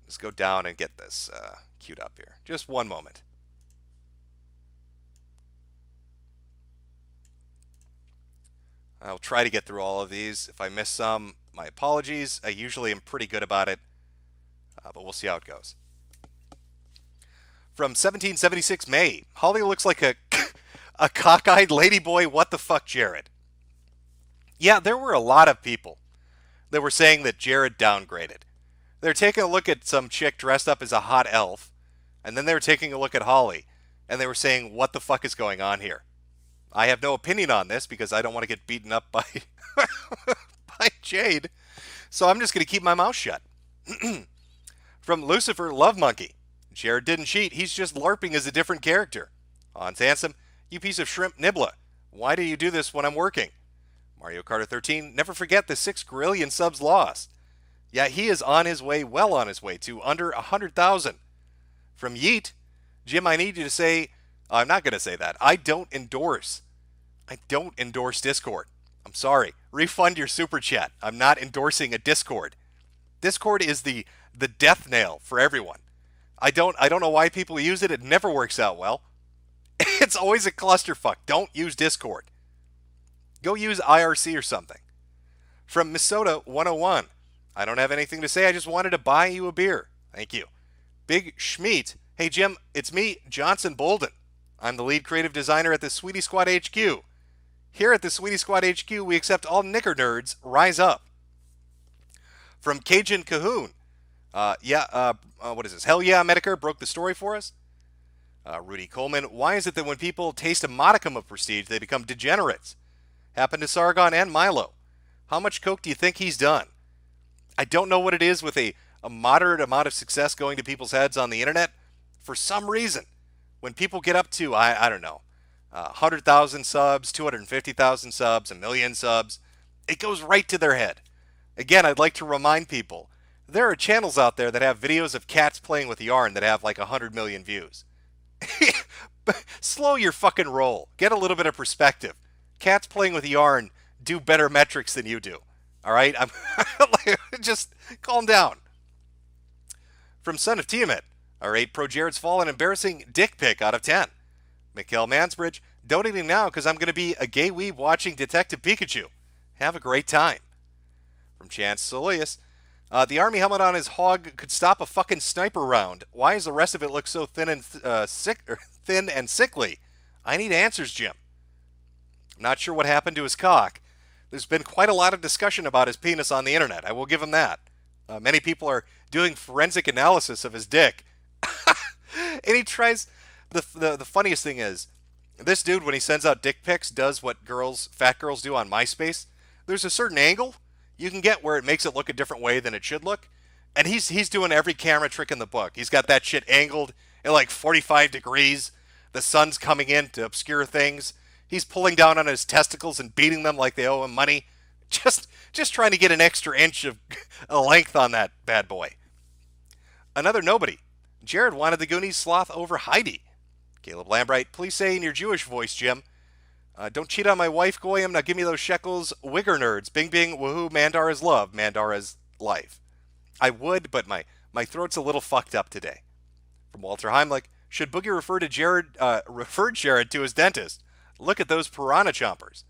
just go down and get this queued up here. Just one moment. I'll try to get through all of these. If I miss some, my apologies. I usually am pretty good about it, but we'll see how it goes. From 1776 May, Holly looks like a cockeyed ladyboy. What the fuck, Jared? Yeah, there were a lot of people that were saying that Jared downgraded. They're taking a look at some chick dressed up as a hot elf, and then they were taking a look at Holly, and they were saying, what the fuck is going on here? I have no opinion on this because I don't want to get beaten up by by Jade, so I'm just going to keep my mouth shut. From Lucifer Love Monkey, Jared didn't cheat, he's just LARPing as a different character. Hans Handsome, you piece of shrimp nibbler, why do you do this when I'm working? Mario Kart 13, never forget the 6 Grillion subs lost. Yeah, he is on his way, well on his way to under 100,000. From Yeet, Jim, I need you to say, I'm not going to say that. I don't endorse Discord. I'm sorry. Refund your super chat. I'm not endorsing a Discord. Discord is the death knell for everyone. I don't know why people use it. It never works out well. It's always a clusterfuck. Don't use Discord. Go use IRC or something. From Minnesota 101. I don't have anything to say. I just wanted to buy you a beer. Thank you. Big Schmeat. Hey, Jim, it's me, Johnson Bolden. I'm the lead creative designer at the Sweetie Squad HQ. Here at the Sweetie Squad HQ, we accept all knicker nerds. Rise up. From Cajun Cahoon. What is this? Hell yeah, Medicare broke the story for us. Rudy Coleman. Why is it that when people taste a modicum of prestige, they become degenerates? Happened to Sargon and Milo. How much coke do you think he's done? I don't know what it is with a moderate amount of success going to people's heads on the internet. For some reason, when people get up to, I don't know, 100,000 subs, 250,000 subs, 1 million subs, it goes right to their head. Again, I'd like to remind people, there are channels out there that have videos of cats playing with yarn that have like 100 million views. Slow your fucking roll. Get a little bit of perspective. Cats playing with yarn do better metrics than you do. All right? Just calm down. From Son of Tiamat. All right, Pro Jared's fallen embarrassing dick pic out of 10. Mikhail Mansbridge, donating now because I'm going to be a gay weeb watching Detective Pikachu. Have a great time. From Chance Soleus, the army helmet on his hog could stop a fucking sniper round. Why does the rest of it look so thin and sickly? I need answers, Jim. I'm not sure what happened to his cock. There's been quite a lot of discussion about his penis on the internet. I will give him that. Many people are doing forensic analysis of his dick. And he tries, the funniest thing is, this dude, when he sends out dick pics, does what fat girls do on MySpace. There's a certain angle you can get where it makes it look a different way than it should look. And he's doing every camera trick in the book. He's got that shit angled at like 45 degrees. The sun's coming in to obscure things. He's pulling down on his testicles and beating them like they owe him money. Just trying to get an extra inch of length on that bad boy. Another nobody. Jared wanted the Goonies sloth over Heidi. Caleb Lambright, please say in your Jewish voice, Jim. Don't cheat on my wife, Goyim. Now give me those shekels, wigger nerds. Bing, bing, woohoo, Mandara's love, Mandara's life. I would, but my throat's a little fucked up today. From Walter Heimlich, should Boogie refer Jared to his dentist? Look at those piranha chompers.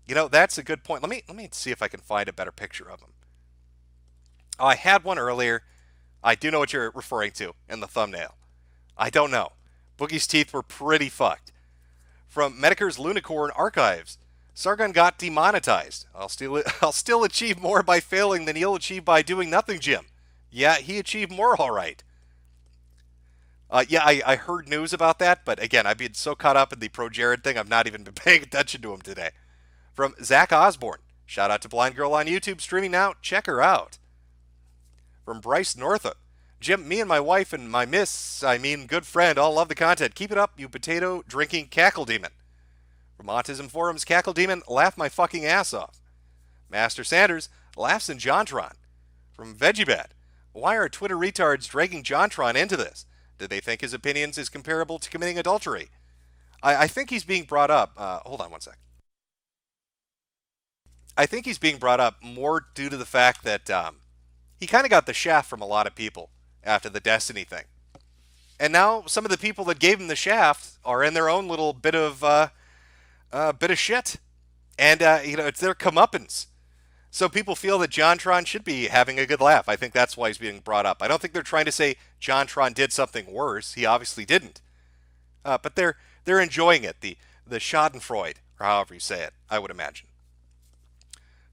You know, that's a good point. Let me see if I can find a better picture of him. Oh, I had one earlier. I do know what you're referring to in the thumbnail. I don't know. Boogie's teeth were pretty fucked. From Medicare's Lunicorn Archives. Sargon got demonetized. I'll still achieve more by failing than he'll achieve by doing nothing, Jim. Yeah, he achieved more, all right. I heard news about that, but again, I've been so caught up in the pro Jared thing, I've not even been paying attention to him today. From Zach Osborne. Shout out to Blind Girl on YouTube, streaming now. Check her out. From Bryce Northup. Jim, me and my wife and my good friend, all love the content. Keep it up, you potato drinking cackle demon. From Autism Forums, cackle demon, laugh my fucking ass off. Master Sanders laughs in Jontron. From VeggieBat. Why are Twitter retards dragging Jontron into this? Do they think his opinions is comparable to committing adultery? I think he's being brought up. Hold on one sec. I think he's being brought up more due to the fact that he kind of got the shaft from a lot of people after the Destiny thing. And now some of the people that gave him the shaft are in their own little bit of shit. And, it's their comeuppance. So people feel that Jontron should be having a good laugh. I think that's why he's being brought up. I don't think they're trying to say Jontron did something worse. He obviously didn't. But they're enjoying it, the schadenfreude, or however you say it, I would imagine.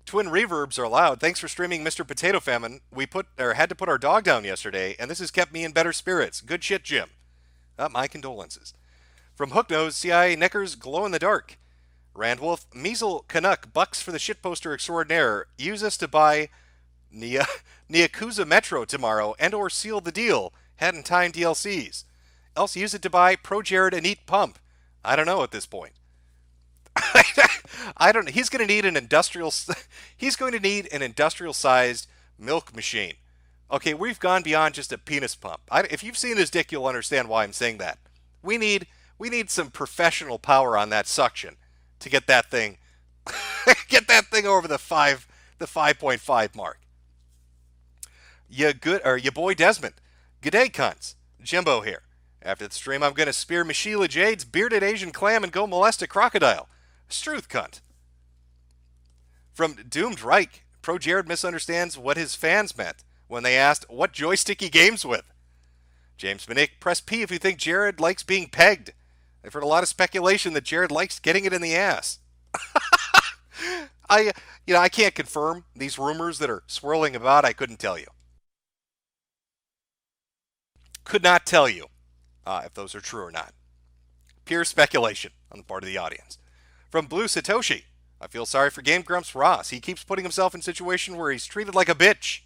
Twin reverbs are allowed. Thanks for streaming Mr. Potato Famine. We had to put our dog down yesterday, and this has kept me in better spirits. Good shit, Jim. My condolences. From Hooknose, CIA Knickers glow in the dark. Randwolf, Measle Canuck, bucks for the shitposter extraordinaire. Use us to buy Nyakuza Metro tomorrow and or seal the deal. Hadn't time DLCs. Else use it to buy Pro Jared and Eat Pump. I don't know at this point. I don't. He's going to need an industrial. He's going to need an industrial-sized milk machine. Okay, we've gone beyond just a penis pump. If you've seen his dick, you'll understand why I'm saying that. We need some professional power on that suction to get that thing over the 5.5 mark. Ya boy Desmond. G'day, cunts. Jimbo here. After the stream, I'm going to spear Michela Jade's bearded Asian clam and go molest a crocodile. Struth, cunt. From Doomed Reich, Pro Jared misunderstands what his fans meant when they asked what joystick he games with. James Minick, press P if you think Jared likes being pegged. I've heard a lot of speculation that Jared likes getting it in the ass. I can't confirm these rumors that are swirling about. I couldn't tell you. Could not tell you if those are true or not. Pure speculation on the part of the audience. From Blue Satoshi, I feel sorry for Game Grumps Ross. He keeps putting himself in a situation where he's treated like a bitch.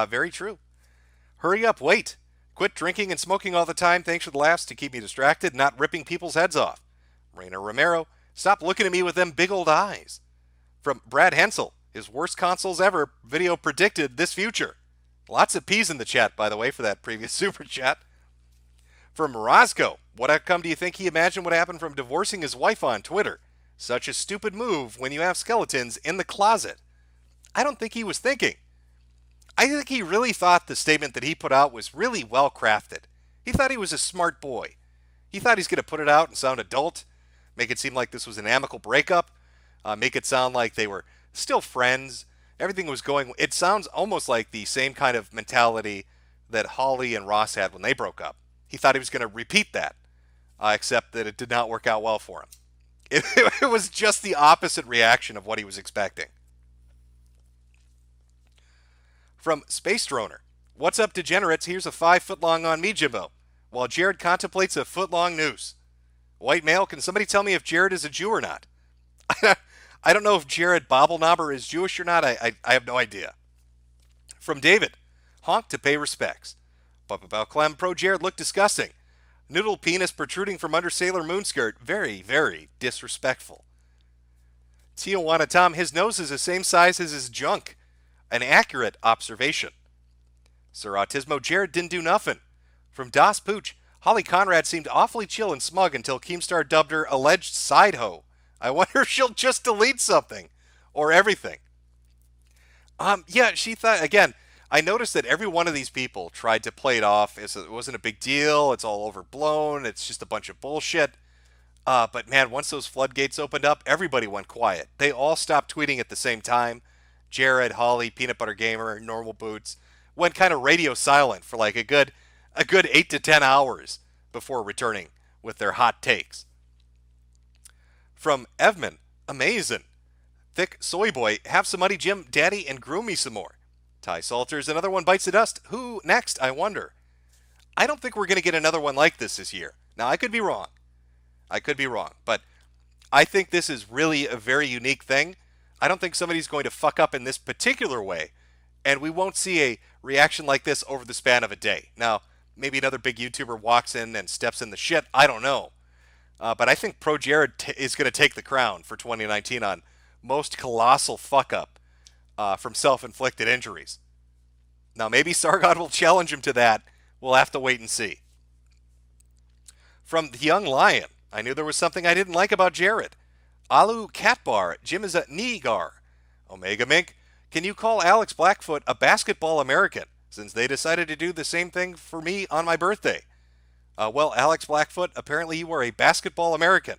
Very true. Hurry up, wait. Quit drinking and smoking all the time. Thanks for the laughs to keep me distracted, not ripping people's heads off. Rainer Romero, stop looking at me with them big old eyes. From Brad Hensel, his worst consoles ever video predicted this future. Lots of P's in the chat, by the way, for that previous super chat. From Roscoe, what outcome do you think he imagined would happen from divorcing his wife on Twitter? Such a stupid move when you have skeletons in the closet. I don't think he was thinking. I think he really thought the statement that he put out was really well crafted. He thought he was a smart boy. He thought he's going to put it out and sound adult, make it seem like this was an amicable breakup, make it sound like they were still friends. Everything was going. It sounds almost like the same kind of mentality that Holly and Ross had when they broke up. He thought he was going to repeat that, except that it did not work out well for him. It was just the opposite reaction of what he was expecting. From Space Droner, what's up, degenerates? Here's a 5-foot-long on me, Jimbo, while Jared contemplates a foot-long noose. White male, can somebody tell me if Jared is a Jew or not? I don't know if Jared Bobblenobber is Jewish or not. I have no idea. From David, honk to pay respects. But about Clem, Pro Jared looked disgusting. Noodle penis protruding from under Sailor Moon skirt. Very, very disrespectful. Tijuana Tom, his nose is the same size as his junk. An accurate observation. Sir Autismo, Jared didn't do nothing. From Das Pooch, Holly Conrad seemed awfully chill and smug until Keemstar dubbed her alleged side hoe. I wonder if she'll just delete something. Or everything. Yeah, she thought, again, I noticed that every one of these people tried to play it off as it wasn't a big deal, it's all overblown, it's just a bunch of bullshit. But man, once those floodgates opened up, everybody went quiet. They all stopped tweeting at the same time. Jared, Holly, Peanut Butter Gamer, Normal Boots went kind of radio silent for like a good 8 to 10 hours before returning with their hot takes. From Evman, Amazing. Thick Soy Boy, have some money, Jim, Daddy, and groom me some more. Ty Salters, another one bites the dust. Who next, I wonder? I don't think we're going to get another one like this year. Now, I could be wrong. But I think this is really a very unique thing. I don't think somebody's going to fuck up in this particular way, and we won't see a reaction like this over the span of a day. Now, maybe another big YouTuber walks in and steps in the shit. I don't know. But I think Pro Jared is going to take the crown for 2019 on most colossal fuck up from self-inflicted injuries. Now, maybe Sargon will challenge him to that. We'll have to wait and see. From the Young Lion, I knew there was something I didn't like about Jared. Alu Katbar, Jim is a Nigar. Omega Mink, can you call Alex Blackfoot a basketball American, since they decided to do the same thing for me on my birthday? Well, Alex Blackfoot, apparently you are a basketball American,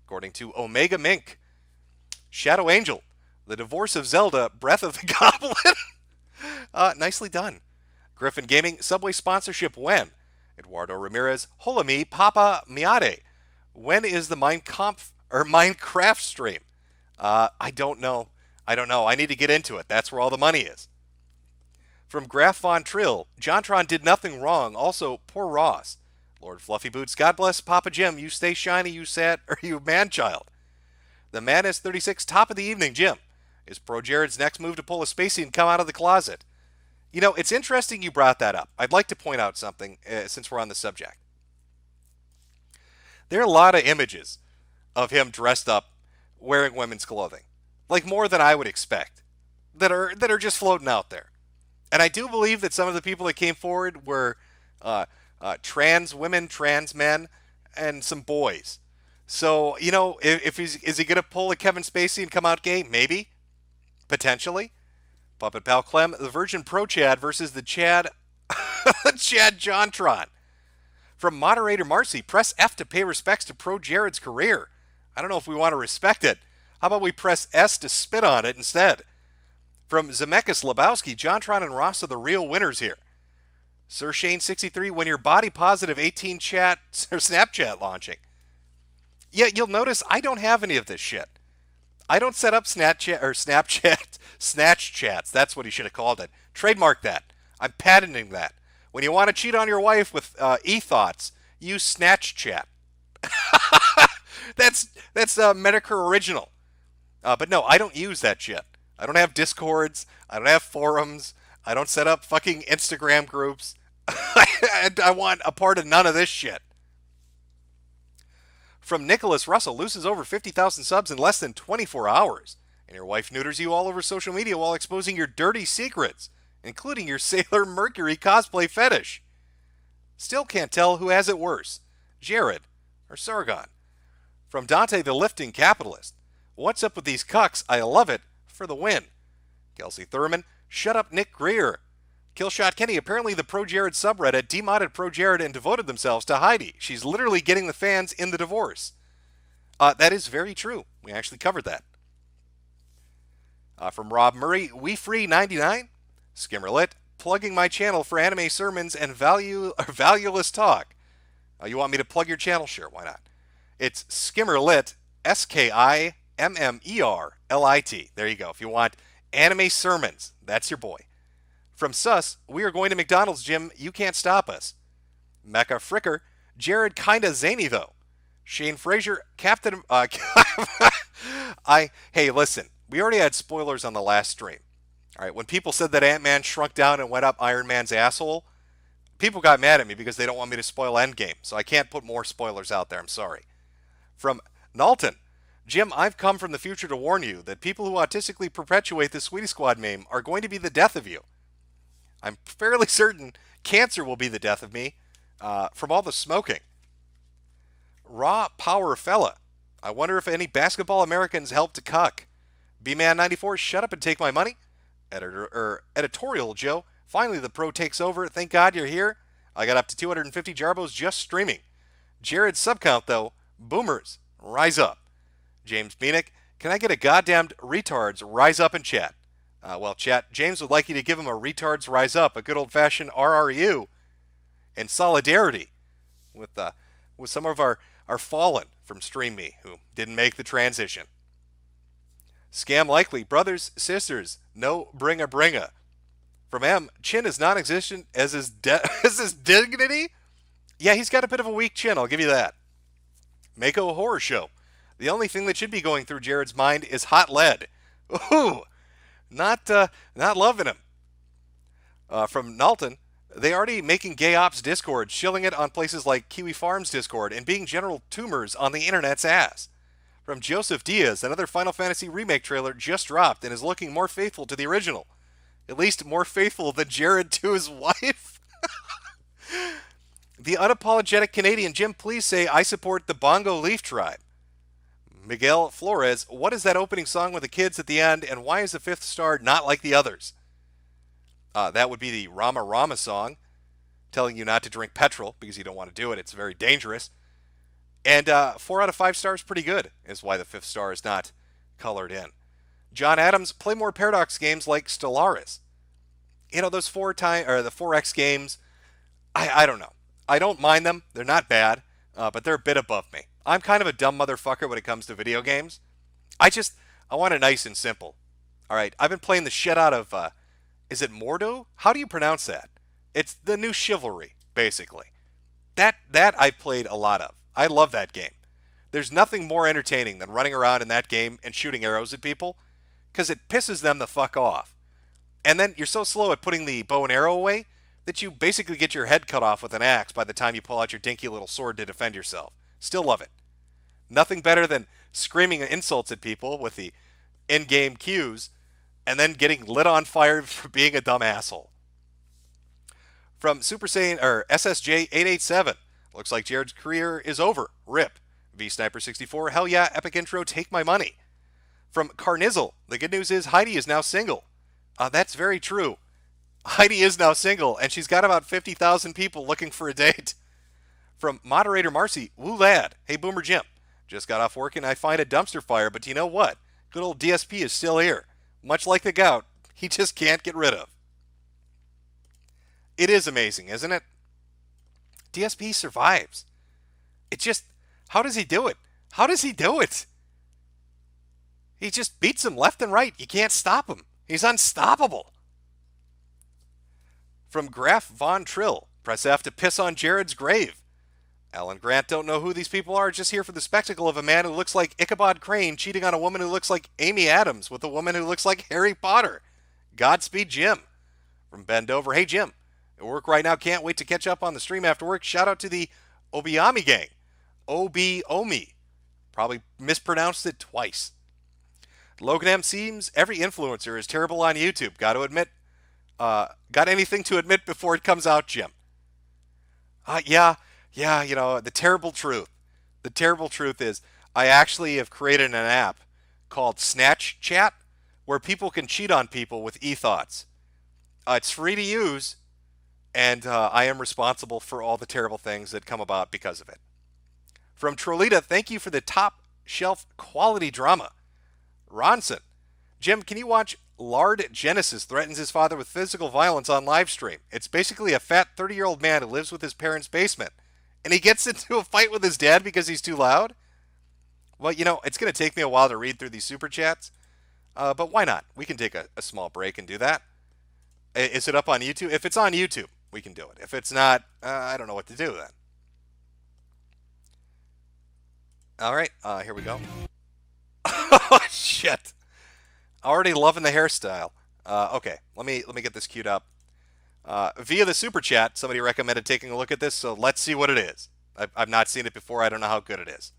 according to Omega Mink. Shadow Angel, the divorce of Zelda, Breath of the Goblin. Nicely done. Griffin Gaming, Subway sponsorship when? Eduardo Ramirez, Holami Papa Miade. When is the Minecraft stream? I don't know. I need to get into it. That's where all the money is. From Graf Von Trill, Jontron did nothing wrong. Also, poor Ross. Lord Fluffy Boots, God bless Papa Jim. You stay shiny, you man-child. The Man is 36, top of the evening, Jim. Is Pro Jared's next move to pull a spacey and come out of the closet? You know, it's interesting you brought that up. I'd like to point out something since we're on the subject. There are a lot of images of him dressed up wearing women's clothing, like more than I would expect, that are just floating out there. And I do believe that some of the people that came forward were trans women, trans men, and some boys. So, you know, is he going to pull a Kevin Spacey and come out gay? Maybe. Potentially. Puppet Pal Clem, the Virgin Pro Chad versus the Chad Chad Jontron. From Moderator Marcy, press F to pay respects to Pro Jared's career. I don't know if we want to respect it. How about we press S to spit on it instead? From Zemeckis Lebowski, Jontron and Ross are the real winners here. Sir Shane63, when your body positive 18 chat or Snapchat launching. Yeah, you'll notice I don't have any of this shit. I don't set up Snapchat snatch chats. That's what he should have called it. Trademark that. I'm patenting that. When you want to cheat on your wife with e-thoughts, use snatch chat. that's Metokur original. But no, I don't use that shit. I don't have Discords. I don't have forums. I don't set up fucking Instagram groups. I want a part of none of this shit. From Nicholas Russell, loses over 50,000 subs in less than 24 hours. And your wife neuters you all over social media while exposing your dirty secrets, including your Sailor Mercury cosplay fetish. Still can't tell who has it worse, Jared or Sargon. From Dante the Lifting Capitalist, what's up with these cucks? I love it for the win. Kelsey Thurman, shut up Nick Greer. Killshot Kenny, apparently the Pro Jared subreddit demodded Pro Jared and devoted themselves to Heidi. She's literally getting the fans in the divorce. That is very true. We actually covered that. From Rob Murray, We Free 99, Skimmerlit, plugging my channel for anime sermons and valueless talk. You want me to plug your channel? Sure, why not? It's Skimmerlit, Skimmerlit. There you go. If you want anime sermons, that's your boy. From Sus, we are going to McDonald's, Jim. You can't stop us. Mecha Fricker, Jared kinda zany though. Shane Frazier, Captain. Hey, listen. We already had spoilers on the last stream. All right, when people said that Ant-Man shrunk down and went up Iron Man's asshole, people got mad at me because they don't want me to spoil Endgame. So I can't put more spoilers out there. I'm sorry. From Nalton, Jim, I've come from the future to warn you that people who autistically perpetuate the Sweetie Squad meme are going to be the death of you. I'm fairly certain cancer will be the death of me from all the smoking. Raw Power Fella. I wonder if any basketball Americans helped to cuck. B-Man94, shut up and take my money. Editorial Joe. Finally, the pro takes over. Thank God you're here. I got up to 250 Jarbos just streaming. Jared's subcount, though. Boomers, rise up. James Beanick, can I get a goddamned retards rise up and chat? Well, chat, James would like you to give him a retards rise up, a good old-fashioned RRU, in solidarity with some of our fallen from Stream Me who didn't make the transition. Scam likely. Brothers, sisters, no bringa bringa. From M, chin is non-existent as his, as his dignity? Yeah, he's got a bit of a weak chin, I'll give you that. Mako Horror Show. The only thing that should be going through Jared's mind is hot lead. Ooh, not loving him. From Nalton, they already making gay ops Discord, shilling it on places like Kiwi Farms Discord, and being general tumors on the internet's ass. From Joseph Diaz, another Final Fantasy remake trailer just dropped and is looking more faithful to the original. At least more faithful than Jared to his wife. The unapologetic Canadian Jim, please say, I support the Bongo Leaf Tribe. Miguel Flores, what is that opening song with the kids at the end, and why is the fifth star not like the others? That would be the Rama Rama song, telling you not to drink petrol because you don't want to do it. It's very dangerous. And 4 out of 5 stars, pretty good, is why the fifth star is not colored in. John Adams, play more Paradox games like Stellaris. You know, those the 4X games, I don't know. I don't mind them. They're not bad, but they're a bit above me. I'm kind of a dumb motherfucker when it comes to video games. I want it nice and simple. All right, I've been playing the shit out of, is it Mordo? How do you pronounce that? It's the new Chivalry, basically. That I've played a lot of. I love that game. There's nothing more entertaining than running around in that game and shooting arrows at people, because it pisses them the fuck off. And then you're so slow at putting the bow and arrow away that you basically get your head cut off with an axe by the time you pull out your dinky little sword to defend yourself. Still love it. Nothing better than screaming insults at people with the in-game cues and then getting lit on fire for being a dumb asshole. From Super Saiyan or SSJ887, looks like Jared's career is over. RIP. V Sniper 64, hell yeah, epic intro, take my money. From Carnizzle, the good news is Heidi is now single. That's very true. Heidi is now single, and she's got about 50,000 people looking for a date. From Moderator Marcy, woo lad, hey Boomer Jim, just got off work and I find a dumpster fire, but you know what? Good old DSP is still here. Much like the gout, he just can't get rid of. It is amazing, isn't it? DSP survives. It just, how does he do it? How does he do it? He just beats him left and right. You can't stop him. He's unstoppable. From Graf Von Trill, press F to piss on Jared's grave. Alan Grant, don't know who these people are, just here for the spectacle of a man who looks like Ichabod Crane cheating on a woman who looks like Amy Adams with a woman who looks like Harry Potter. Godspeed, Jim. From Ben Dover, hey Jim, at work right now, can't wait to catch up on the stream after work. Shout out to the Obiami gang. Obi-Omi. Probably mispronounced it twice. Logan M seems every influencer is terrible on YouTube. Got to admit, got anything to admit before it comes out, Jim? Yeah, you know, the terrible truth. The terrible truth is I actually have created an app called Snatch Chat where people can cheat on people with e-thoughts. It's free to use, and I am responsible for all the terrible things that come about because of it. From Trolita, thank you for the top shelf quality drama. Ronson, Jim, can you watch Lard Genesis threatens his father with physical violence on live stream? It's basically a fat 30-year-old man who lives with his parents' basement, and he gets into a fight with his dad because he's too loud? Well, you know, it's going to take me a while to read through these super chats, but why not? We can take a small break and do that. Is it up on YouTube? If it's on YouTube, we can do it. If it's not, I don't know what to do then. All right, here we go. Oh, shit. Already loving the hairstyle. Okay, let me get this queued up. Via the super chat, somebody recommended taking a look at this, so let's see what it is. I've not seen it before. I don't know how good it is.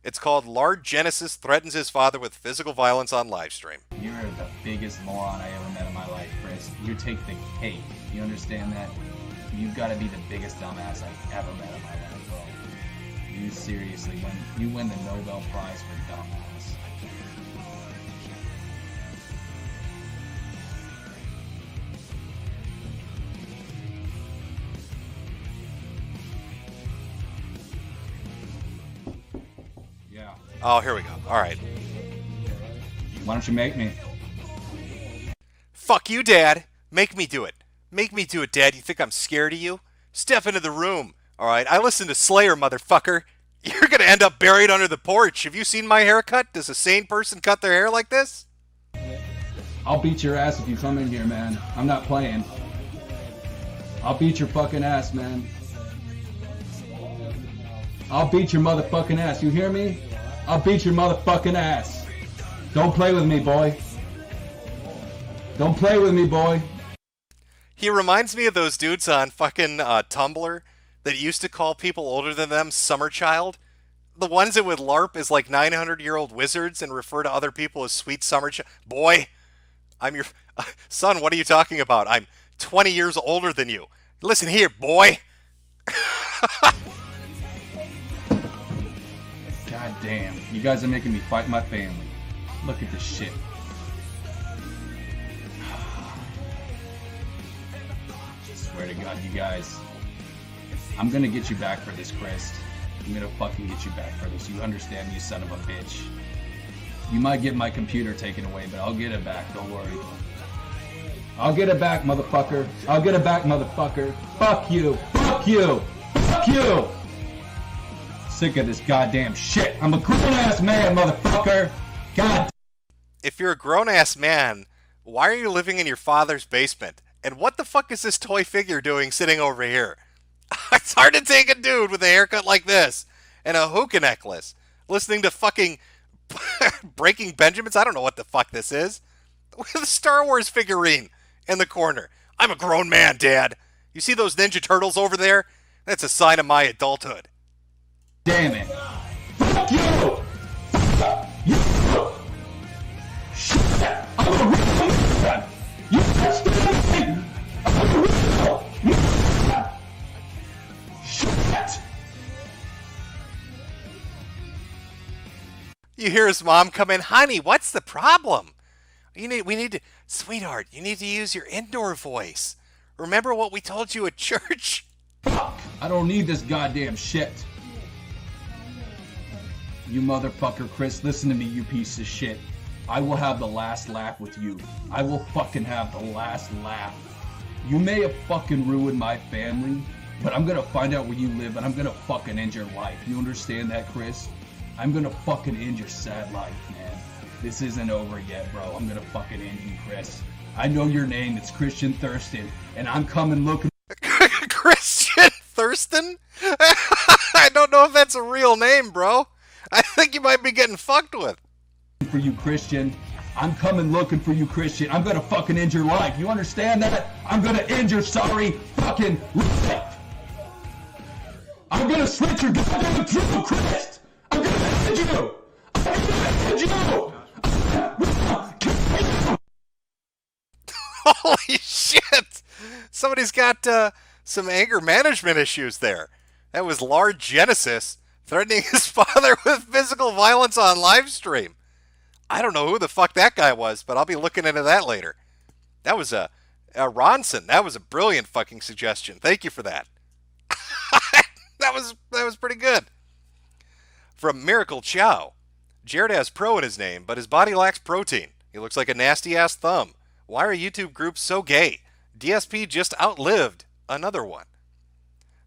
It's called Lard Genesis threatens his father with physical violence on live stream. You're the biggest moron I ever met in my life, Chris. You take the cake. You understand that? You've got to be the biggest dumbass I've ever met in my life, bro. You seriously, you win the Nobel Prize for dumbass. Yeah. Oh, here we go. All right. Why don't you make me? Fuck you, Dad. Make me do it. Make me do it, Dad. You think I'm scared of you? Step into the room. All right. I listen to Slayer, motherfucker. You're going to end up buried under the porch. Have you seen my haircut? Does a sane person cut their hair like this? I'll beat your ass if you come in here, man. I'm not playing. I'll beat your fucking ass, man. I'll beat your motherfucking ass. You hear me? I'll beat your motherfucking ass. Don't play with me, boy. Don't play with me, boy. He reminds me of those dudes on fucking Tumblr that used to call people older than them summer child. The ones that would LARP as like 900-year-old wizards and refer to other people as sweet summer child. Boy, I'm your... son, what are you talking about? I'm 20 years older than you. Listen here, boy. God damn. You guys are making me fight my family. Look at this shit. Swear to God, you guys. I'm gonna get you back for this, Chris. I'm gonna fucking get you back for this. You understand, you son of a bitch. You might get my computer taken away, but I'll get it back. Don't worry. I'll get it back, motherfucker. I'll get it back, motherfucker. Fuck you. Fuck you. Fuck you. Sick of this goddamn shit. I'm a grown-ass man, motherfucker. God. If you're a grown-ass man, why are you living in your father's basement? And what the fuck is this toy figure doing sitting over here? It's hard to take a dude with a haircut like this and a hookah necklace listening to fucking Breaking Benjamins. I don't know what the fuck this is. With a Star Wars figurine in the corner. I'm a grown man, Dad. You see those Ninja Turtles over there? That's a sign of my adulthood. Damn it. Fuck you. Fuck you. Shit. I'm a real man. You understand me? I'm a real man. Shit. You hear his mom come in, honey, what's the problem? We need to, sweetheart, you need to use your indoor voice. Remember what we told you at church? Fuck. I don't need this goddamn shit. You motherfucker, Chris, listen to me, you piece of shit. I will have the last laugh with you. I will fucking have the last laugh. You may have fucking ruined my family, but I'm gonna find out where you live and I'm gonna fucking end your life. You understand that, Chris? I'm gonna fucking end your sad life, man. This isn't over yet, bro. I'm gonna fucking end you, Chris. I know your name. It's Christian Thurston, and I'm coming looking Christian Thurston? I don't know if that's a real name, bro. I think you might be getting fucked with. for you, Christian. I'm coming looking for you, Christian. I'm gonna fucking end your life. You understand that? I'm gonna end your sorry fucking life. I'm gonna slit your goddamn throat, Chris. I'm gonna end you. I'm gonna end you. Holy shit! Somebody's got some anger management issues there. That was Lord Genesis threatening his father with physical violence on live stream. I don't know who the fuck that guy was, but I'll be looking into that later. That was a Ronson. That was a brilliant fucking suggestion. Thank you for that. that was pretty good. From Miracle Chow. Jared has pro in his name, but his body lacks protein. He looks like a nasty-ass thumb. Why are YouTube groups so gay? DSP just outlived another one.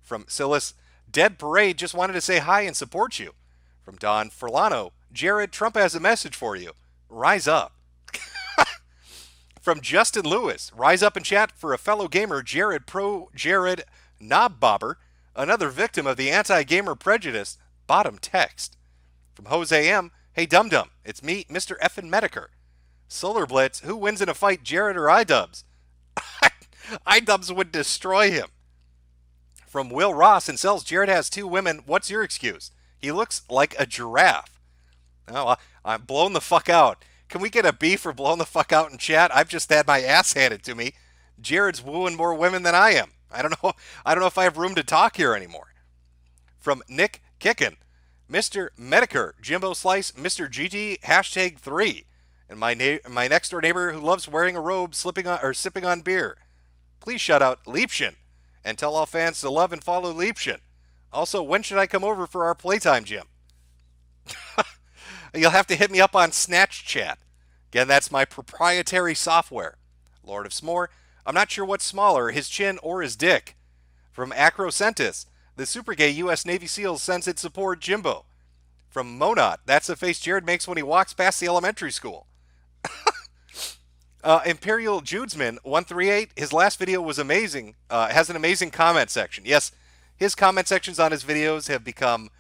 From Silas, Dead Parade just wanted to say hi and support you. From Don Furlano, Jared, Trump has a message for you. Rise up. From Justin Lewis, rise up and chat for a fellow gamer, Jared Knobbobber, another victim of the anti-gamer prejudice, bottom text. From Jose M, hey Dum Dum, it's me, Mr. Effin Metokur. Solar Blitz, who wins in a fight, Jared or iDubbbz? iDubbbz would destroy him. From Will Ross and Cells, Jared has two women. What's your excuse? He looks like a giraffe. Oh, I'm blown the fuck out. Can we get a B for blown the fuck out in chat? I've just had my ass handed to me. Jared's wooing more women than I am. I don't know if I have room to talk here anymore. From Nick Kickin, Mr. Metokur, Jimbo Slice, Mr. GG, #3. And my next door neighbor who loves wearing a robe, sipping on beer. Please shout out Liebchen and tell all fans to love and follow Liebchen. Also, when should I come over for our playtime, Jim? You'll have to hit me up on Snatch Chat. Again, that's my proprietary software. Lord of S'more, I'm not sure what's smaller, his chin or his dick. From Acrocentus, The super gay U.S. Navy SEALs sends its support Jimbo. From Monot, that's the face Jared makes when he walks past the elementary school. Imperial Judesman 138, his last video was amazing. Has an amazing comment section. Yes, his comment sections on his videos have become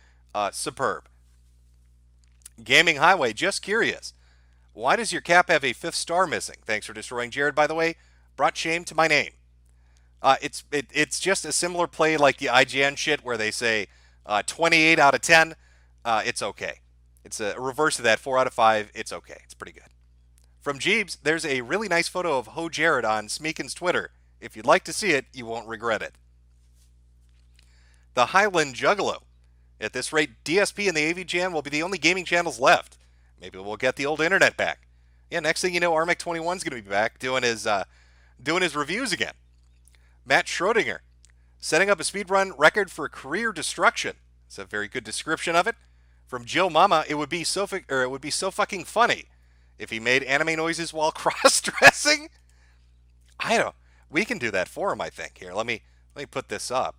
superb. Gaming Highway, just curious. Why does your cap have a 5th star missing? Thanks for destroying Jared, by the way. Brought shame to my name. It's just a similar play like the IGN shit where they say 28 out of 10. It's okay. It's a reverse of that, 4 out of 5. It's okay. It's pretty good. From Jeebs, there's a really nice photo of Ho Jared on Smeekin's Twitter. If you'd like to see it, you won't regret it. The Highland Juggalo. At this rate, DSP and the AV will be the only gaming channels left. Maybe we'll get the old internet back. Yeah, next thing you know, Armec21's going to be back doing his reviews again. Matt Schrodinger, setting up a speedrun record for career destruction. It's a very good description of it. From Joe Mama, it would be so fucking funny if he made anime noises while cross-dressing. We can do that for him, I think. Here, let me put this up.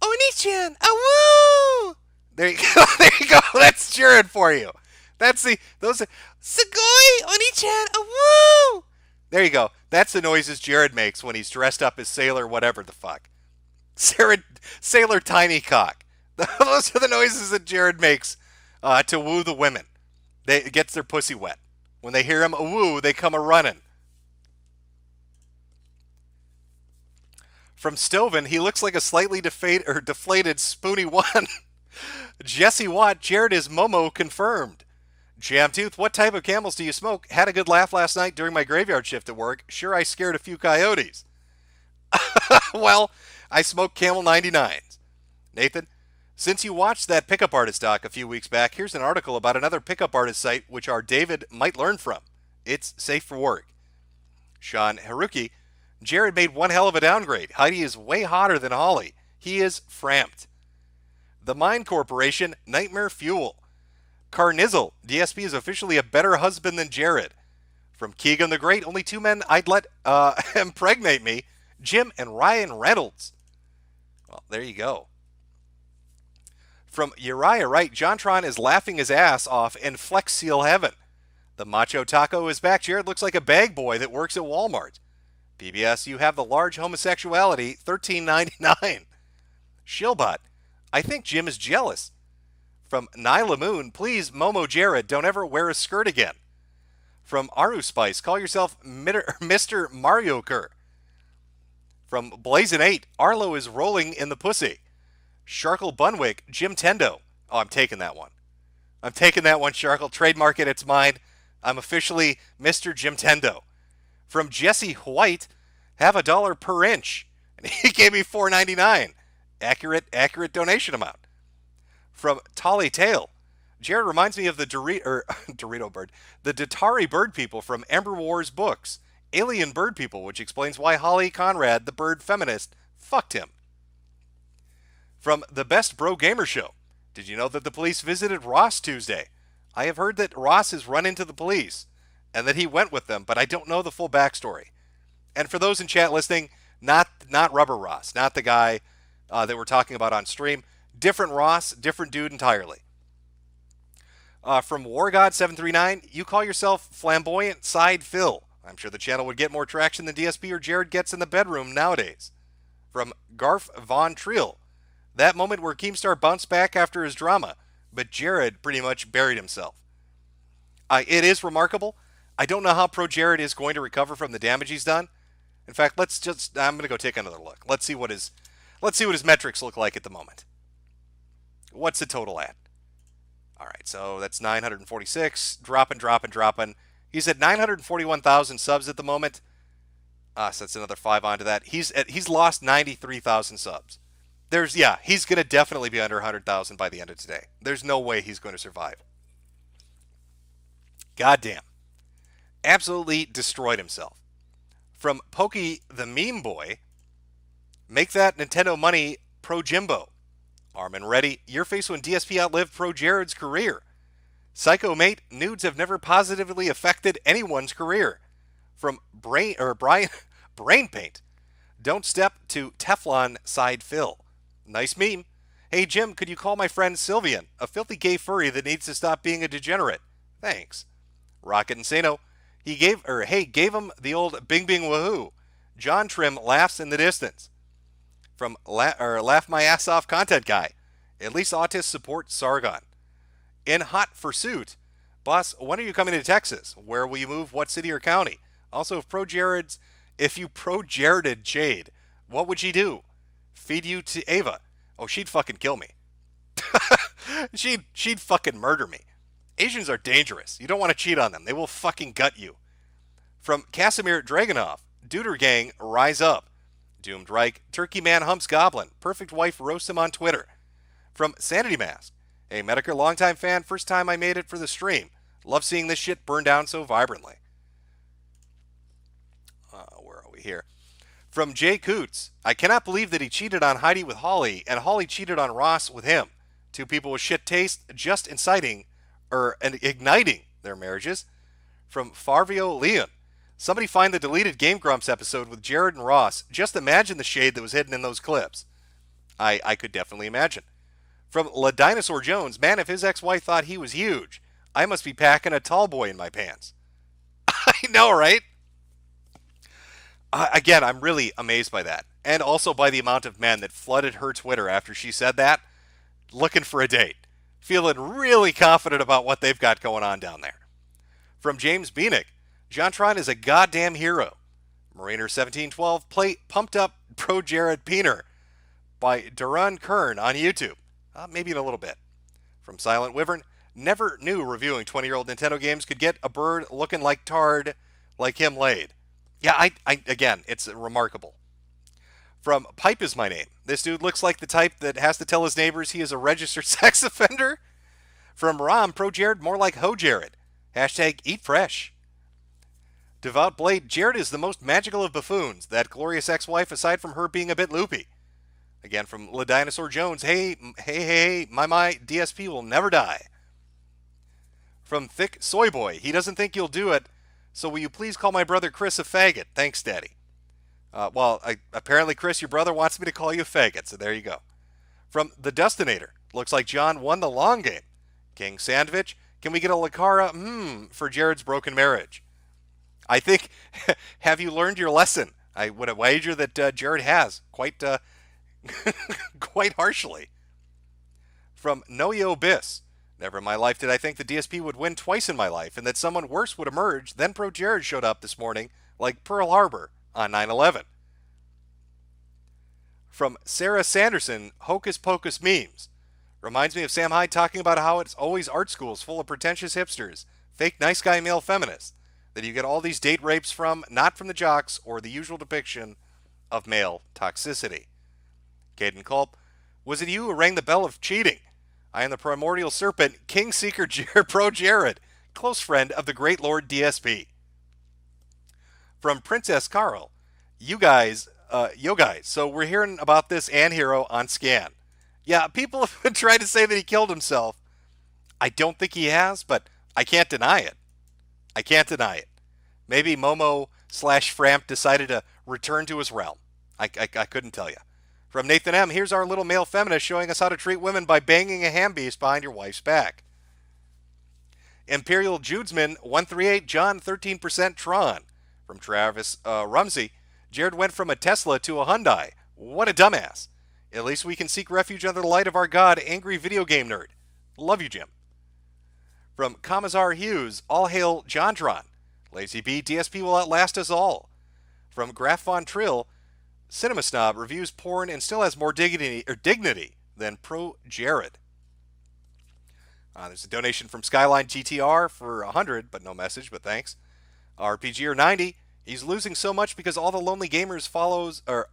Oni-chan, woo! There you go. There you go. That's Jared for you. Those are Sugoi Oni-chan, woo! There you go. That's the noises Jared makes when he's dressed up as Sailor whatever the fuck. Sailor Tiny Cock. Those are the noises that Jared makes to woo the women. It gets their pussy wet. When they hear him woo, they come a-running. From Stoven, he looks like a slightly deflated Spoony One. Jesse Watt, Jared is Momo confirmed. Jamtooth, what type of camels do you smoke? Had a good laugh last night during my graveyard shift at work. Sure, I scared a few coyotes. Well, I smoke Camel 99s. Nathan, since you watched that pickup artist doc a few weeks back, here's an article about another pickup artist site which our David might learn from. It's safe for work. Sean Haruki, Jared made one hell of a downgrade. Heidi is way hotter than Holly. He is framped. The Mind Corporation, Nightmare Fuel. Carnizzle, DSP is officially a better husband than Jared. From Keegan the Great, only 2 men I'd let impregnate me, Jim and Ryan Reynolds. Well, there you go. From Uriah Wright, Jontron is laughing his ass off in Flex Seal Heaven. The Macho Taco is back. Jared looks like a bag boy that works at Walmart. PBS, you have the large homosexuality, $13.99. Shilbot, I think Jim is jealous. From Nyla Moon, please, Momo Jared, don't ever wear a skirt again. From Aru Spice, call yourself Mr. Mario Kerr. From Blazin8, Arlo is rolling in the pussy. Sharkle Bunwick, Jim Tendo. Oh, I'm taking that one. Sharkle. Trademark it, it's mine. I'm officially Mr. Jim Tendo. From Jesse White, have $1 per inch. And he gave me $4.99. Accurate donation amount. From Tolly Tail, Jared reminds me of the Dorito bird, the Datari bird people from Amber Wars books. Alien bird people, which explains why Holly Conrad, the bird feminist, fucked him. From the Best Bro Gamer Show, did you know that the police visited Ross Tuesday? I have heard that Ross has run into the police and that he went with them, but I don't know the full backstory. And for those in chat listening, not Rubber Ross, not the guy that we're talking about on stream. Different Ross, different dude entirely. From WarGod739, you call yourself Flamboyant Side Phil. I'm sure the channel would get more traction than DSP or Jared gets in the bedroom nowadays. From Garf Von Triel, that moment where Keemstar bounced back after his drama, but Jared pretty much buried himself. It is remarkable. I don't know how pro Jared is going to recover from the damage he's done. In fact, I'm going to go take another look. Let's see what his metrics look like at the moment. What's the total at? All right, so that's 946, dropping. He's at 941,000 subs at the moment. So that's another 5 onto that. He's lost 93,000 subs. He's going to definitely be under 100,000 by the end of today. There's no way he's going to survive. Goddamn. Absolutely destroyed himself. From Pokey the Meme Boy, make that Nintendo money pro Jimbo. Armin Reddy, your face when DSP outlived pro Jared's career. Psycho Mate, nudes have never positively affected anyone's career. From Brian Paint, Don't step to Teflon Side Phil. Nice meme. Hey Jim, could you call my friend Sylvian, a filthy gay furry that needs to stop being a degenerate? Thanks. Rocket Insano. Gave him the old bing bing woohoo. John Trim laughs in the distance. From Laugh My Ass Off content guy. At least autists support Sargon. In hot pursuit. Boss, when are you coming to Texas? Where will you move? What city or county? Also, if you pro-Jareded Jade, what would she do? Feed you to Ava. Oh, she'd fucking kill me. she'd fucking murder me. Asians are dangerous. You don't want to cheat on them. They will fucking gut you. From Casimir Dragunov, Duder Gang, rise up. Doomed Reich, Turkey Man humps Goblin. Perfect wife roasts him on Twitter. From Sanity Mask, hey Metokur, longtime fan, first time I made it for the stream. Love seeing this shit burn down so vibrantly. Where are we here? From Jay Coots, I cannot believe that he cheated on Heidi with Holly, and Holly cheated on Ross with him. Two people with shit taste just igniting their marriages. From Farvio Leon, somebody find the deleted Game Grumps episode with Jared and Ross. Just imagine the shade that was hidden in those clips. I could definitely imagine. From La Dinosaur Jones, man, if his ex-wife thought he was huge, I must be packing a tall boy in my pants. I know, right? Again, I'm really amazed by that. And also by the amount of men that flooded her Twitter after she said that, looking for a date. Feeling really confident about what they've got going on down there. From James Beanick, Jontron is a goddamn hero. Mariner1712, play Pumped Up Pro Jared Peener by Duran Kern on YouTube. Maybe in a little bit. From Silent Wyvern, never knew reviewing 20-year-old Nintendo games could get a bird looking like Tard like him laid. Yeah, again, it's remarkable. From Pipe Is My Name, this dude looks like the type that has to tell his neighbors he is a registered sex offender. From Rom, Pro Jared, more like Ho Jared. Hashtag Eat Fresh. Devout Blade, Jared is the most magical of buffoons, that glorious ex-wife aside from her being a bit loopy. Again, from La Dinosaur Jones, hey, my DSP will never die. From Thick Soy Boy, he doesn't think you'll do it, so will you please call my brother Chris a faggot? Thanks, Daddy. Apparently, Chris, your brother wants me to call you a faggot, so there you go. From The Dustinator, looks like John won the long game. King Sandvich, can we get a Lacara, for Jared's broken marriage? I think, have you learned your lesson? I would wager that Jared has, quite harshly. From Noyo Biss, never in my life did I think the DSP would win twice in my life, and that someone worse would emerge. Then Pro Jared showed up this morning, like Pearl Harbor on 9/11. From Sarah Sanderson, Hocus Pocus memes. Reminds me of Sam Hyde talking about how it's always art schools full of pretentious hipsters, fake nice guy male feminists, that you get all these date rapes from, not from the jocks or the usual depiction of male toxicity. Caden Culp, was it you who rang the bell of cheating? I am the primordial serpent, King Seeker Pro Jared, close friend of the great Lord DSP. From Princess Carl, yo guys, so we're hearing about this Anhero on Scan. Yeah, people have been trying to say that he killed himself. I don't think he has, but I can't deny it. Maybe Momo/Framp decided to return to his realm. I couldn't tell you. From Nathan M., here's our little male feminist showing us how to treat women by banging a ham beast behind your wife's back. Imperial Judesman 138, John 13% Tron. From Travis Rumsey, Jared went from a Tesla to a Hyundai. What a dumbass. At least we can seek refuge under the light of our God, angry video game nerd. Love you, Jim. From Kamazar Hughes, all hail Jontron. Lazy B, DSP will outlast us all. From Graf Von Trill, Cinema Snob reviews porn and still has more dignity than Pro Jared. There's a donation from Skyline GTR for 100, but no message, but thanks. RPGer 90, he's losing so much because all the lonely gamer followers are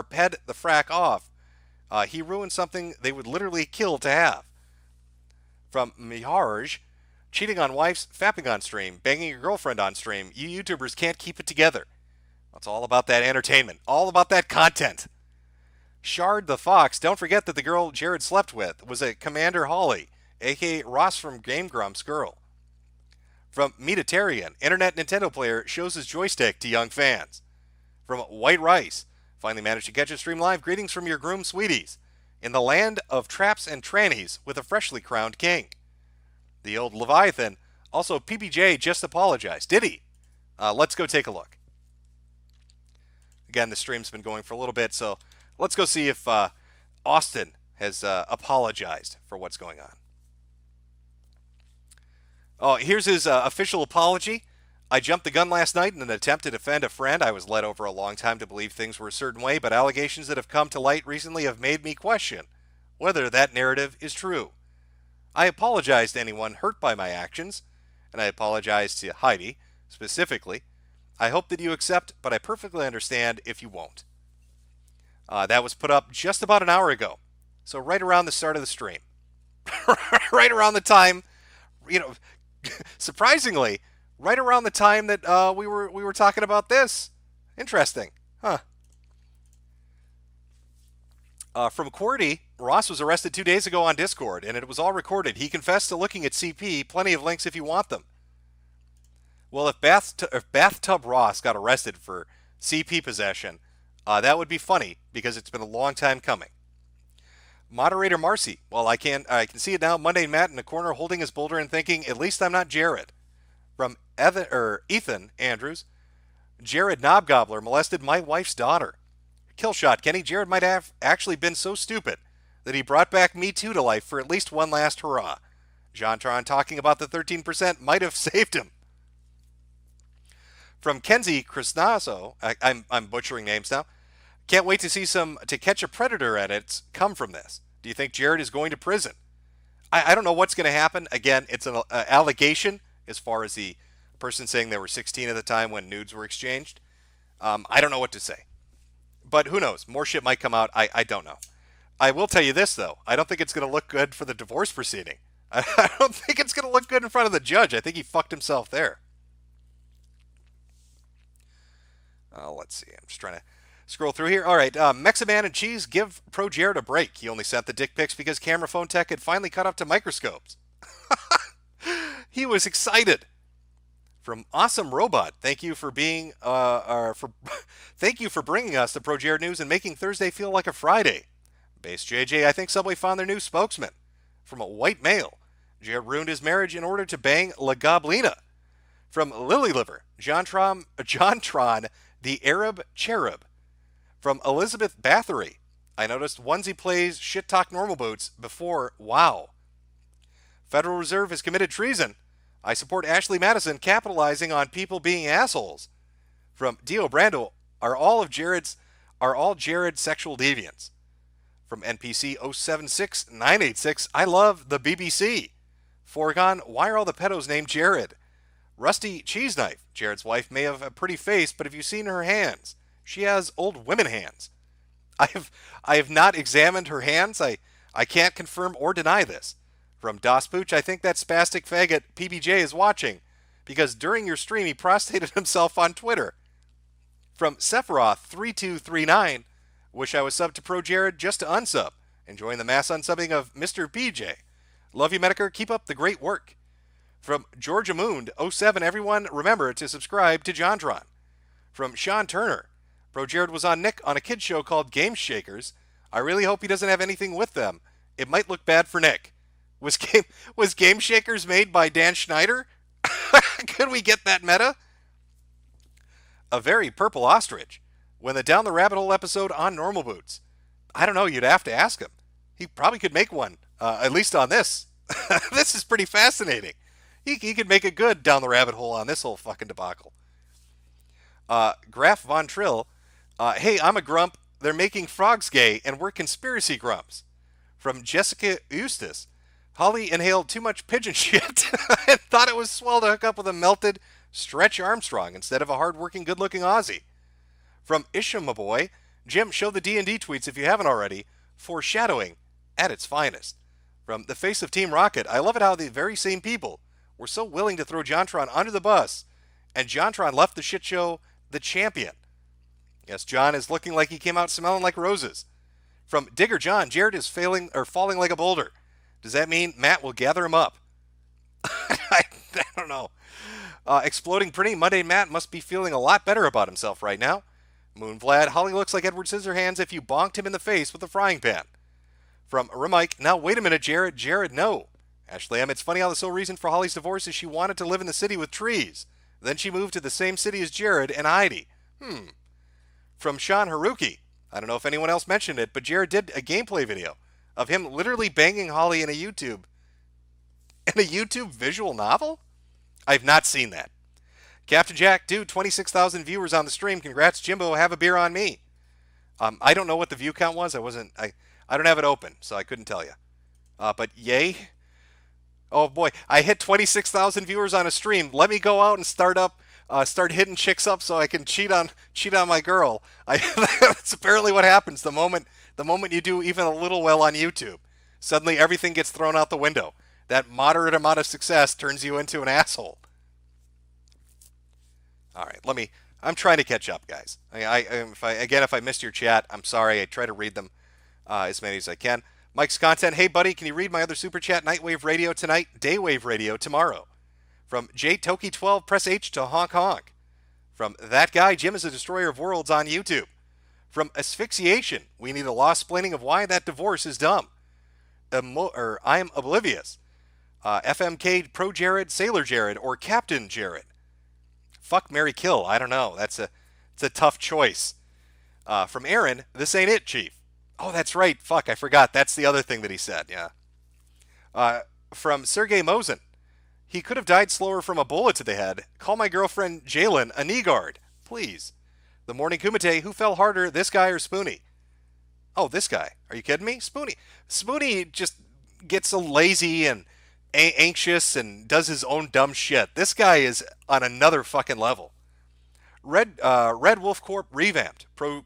ped the frack off. He ruined something they would literally kill to have. From Miharj, cheating on wives, fapping on stream, banging your girlfriend on stream. You YouTubers can't keep it together. It's all about that entertainment, all about that content. Shard the Fox, don't forget that the girl Jared slept with was a Commander Holly, aka Ross from Game Grumps' girl. From Metatarian, internet Nintendo player shows his joystick to young fans. From White Rice, finally managed to catch a stream live. Greetings from your groom sweeties. In the land of traps and trannies with a freshly crowned king. The old Leviathan. Also, PBJ just apologized. Did he? Let's go take a look. Again, the stream's been going for a little bit, so let's go see if Austin has apologized for what's going on. Oh, here's his official apology. I jumped the gun last night in an attempt to defend a friend. I was led over a long time to believe things were a certain way, but allegations that have come to light recently have made me question whether that narrative is true. I apologize to anyone hurt by my actions, and I apologize to Heidi, specifically. I hope that you accept, but I perfectly understand if you won't. That was put up just about an hour ago, so right around the start of the stream. Right around the time, surprisingly, right around the time that we were talking about this. Interesting, huh? From QWERTY, Ross was arrested 2 days ago on Discord, and it was all recorded. He confessed to looking at CP. Plenty of links if you want them. Well, if Bathtub Ross got arrested for CP possession, that would be funny because it's been a long time coming. Moderator Marcy, well, I can see it now. Monday Matt in the corner holding his boulder and thinking, at least I'm not Jared. From Ethan Andrews, Jared Knobgobbler molested my wife's daughter. Killshot Kenny, Jared might have actually been so stupid that he brought back Me Too to life for at least one last hurrah. Jontron talking about the 13% might have saved him. From Kenzie Crisnaso, I'm butchering names now. Can't wait to see To Catch a Predator edits come from this. Do you think Jared is going to prison? I don't know what's going to happen. Again, it's an allegation as far as the person saying they were 16 at the time when nudes were exchanged. I don't know what to say. But who knows? More shit might come out. I don't know. I will tell you this, though. I don't think it's going to look good for the divorce proceeding. I don't think it's going to look good in front of the judge. I think he fucked himself there. Let's see. I'm just trying to scroll through here. All right. Meximan and Cheese, give Pro Jared a break. He only sent the dick pics because camera phone tech had finally caught up to microscopes. He was excited. From Awesome Robot, thank you for being thank you for bringing us the Pro Jared news and making Thursday feel like a Friday. Base JJ, I think Subway found their new spokesman. From a white male, Jared ruined his marriage in order to bang La Goblina. From Lily Liver, Jontron, the Arab Cherub. From Elizabeth Bathory, I noticed Onesie plays Shit Talk Normal Boots before. Wow. Federal Reserve has committed treason. I support Ashley Madison capitalizing on people being assholes. From Dio Brando, are all Jared sexual deviants? From NPC 076986, I love the BBC. Foregone, why are all the pedos named Jared? Rusty Cheese Knife, Jared's wife may have a pretty face, but have you seen her hands? She has old women hands. I have not examined her hands. I can't confirm or deny this. From Das Pooch, I think that spastic faggot PBJ is watching, because during your stream he prostrated himself on Twitter. From Sephiroth3239, wish I was subbed to Pro Jared just to unsub. Enjoying the mass unsubbing of Mr. PJ. Love you, Medicare. Keep up the great work. From Georgia Moond 07, everyone remember to subscribe to Jontron. From Sean Turner, Pro Jared was on Nick on a kids show called Game Shakers. I really hope he doesn't have anything with them. It might look bad for Nick. Was Game Shakers made by Dan Schneider? Could we get that meta? A very purple ostrich. When the Down the Rabbit Hole episode on Normal Boots. I don't know, you'd have to ask him. He probably could make one, at least on this. This is pretty fascinating. He could make a good Down the Rabbit Hole on this whole fucking debacle. Graf Von Trill. Hey, I'm a grump. They're making frogs gay, and we're conspiracy grumps. From Jessica Eustace. Holly inhaled too much pigeon shit and thought it was swell to hook up with a melted Stretch Armstrong instead of a hard-working, good-looking Aussie. From Ishama Boy, Jim, show the D&D tweets if you haven't already. Foreshadowing at its finest. From the face of Team Rocket, I love it how the very same people were so willing to throw Jontron under the bus, and Jontron left the shit show the champion. Yes, John is looking like he came out smelling like roses. From Digger John, Jared is falling like a boulder. Does that mean Matt will gather him up? I don't know. Exploding Pretty Monday Matt must be feeling a lot better about himself right now. Moon Vlad, Holly looks like Edward Scissorhands if you bonked him in the face with a frying pan. From Remike, now wait a minute, Jared. Jared, no. Ashley M, it's funny how the sole reason for Holly's divorce is she wanted to live in the city with trees. Then she moved to the same city as Jared and Heidi. From Sean Haruki, I don't know if anyone else mentioned it, but Jared did a gameplay video of him literally banging Holly in a YouTube visual novel? I've not seen that. Captain Jack, dude, 26,000 viewers on the stream. Congrats, Jimbo. Have a beer on me. I don't know what the view count was. I don't have it open, so I couldn't tell you. But yay. Oh boy, I hit 26,000 viewers on a stream. Let me go out and start hitting chicks up so I can cheat on my girl. That's apparently what happens the moment you do even a little well on YouTube. Suddenly everything gets thrown out the window. That moderate amount of success turns you into an asshole. All right, I'm trying to catch up, guys. If I missed your chat, I'm sorry. I try to read them as many as I can. Mike's content. Hey, buddy, can you read my other super chat? Nightwave Radio tonight, Daywave Radio tomorrow. From J Toki 12, press H to honk honk. From That Guy, Jim is a destroyer of worlds on YouTube. From Asphyxiation, we need a law-splaining of why that divorce is dumb. I'm oblivious. FMK Pro Jared, Sailor Jared, or Captain Jared. Fuck, marry, kill. I don't know. It's a tough choice. From Aaron, this ain't it, Chief. Oh, that's right. Fuck, I forgot. That's the other thing that he said. Yeah. From Sergey Mosin, he could have died slower from a bullet to the head. Call my girlfriend Jalen a knee guard, please. The Morning Kumite, who fell harder, this guy or Spoonie? Oh, this guy. Are you kidding me? Spoonie just gets so lazy and anxious and does his own dumb shit. This guy is on another fucking level. Red Wolf Corp revamped. Pro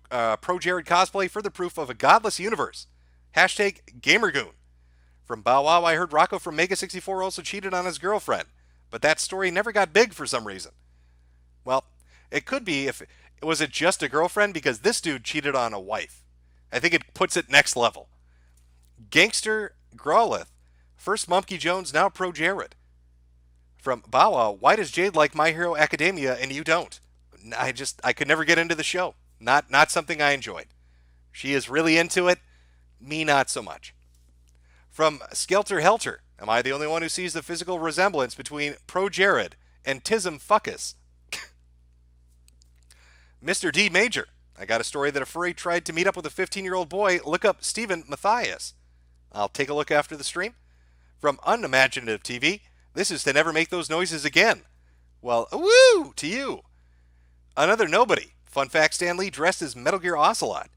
Jared cosplay, further proof of a godless universe. Hashtag Gamergoon. From Bow Wow, I heard Rocco from Mega64 also cheated on his girlfriend, but that story never got big for some reason. Well, it could be if was it just a girlfriend, because this dude cheated on a wife. I think it puts it next level. Gangster Grawleth. First Mumpky Jones, now Pro Jared. From Bow Wow, why does Jade like My Hero Academia and you don't? I could never get into the show. Not something I enjoyed. She is really into it. Me, not so much. From Skelter Helter, am I the only one who sees the physical resemblance between Pro Jared and Tism Fuckus? Mr. D. Major, I got a story that a furry tried to meet up with a 15-year-old boy. Look up Stephen Matthias. I'll take a look after the stream. From Unimaginative TV, this is to never make those noises again. Well, woo to you. Another nobody. Fun fact, Stan Lee dressed as Metal Gear Ocelot.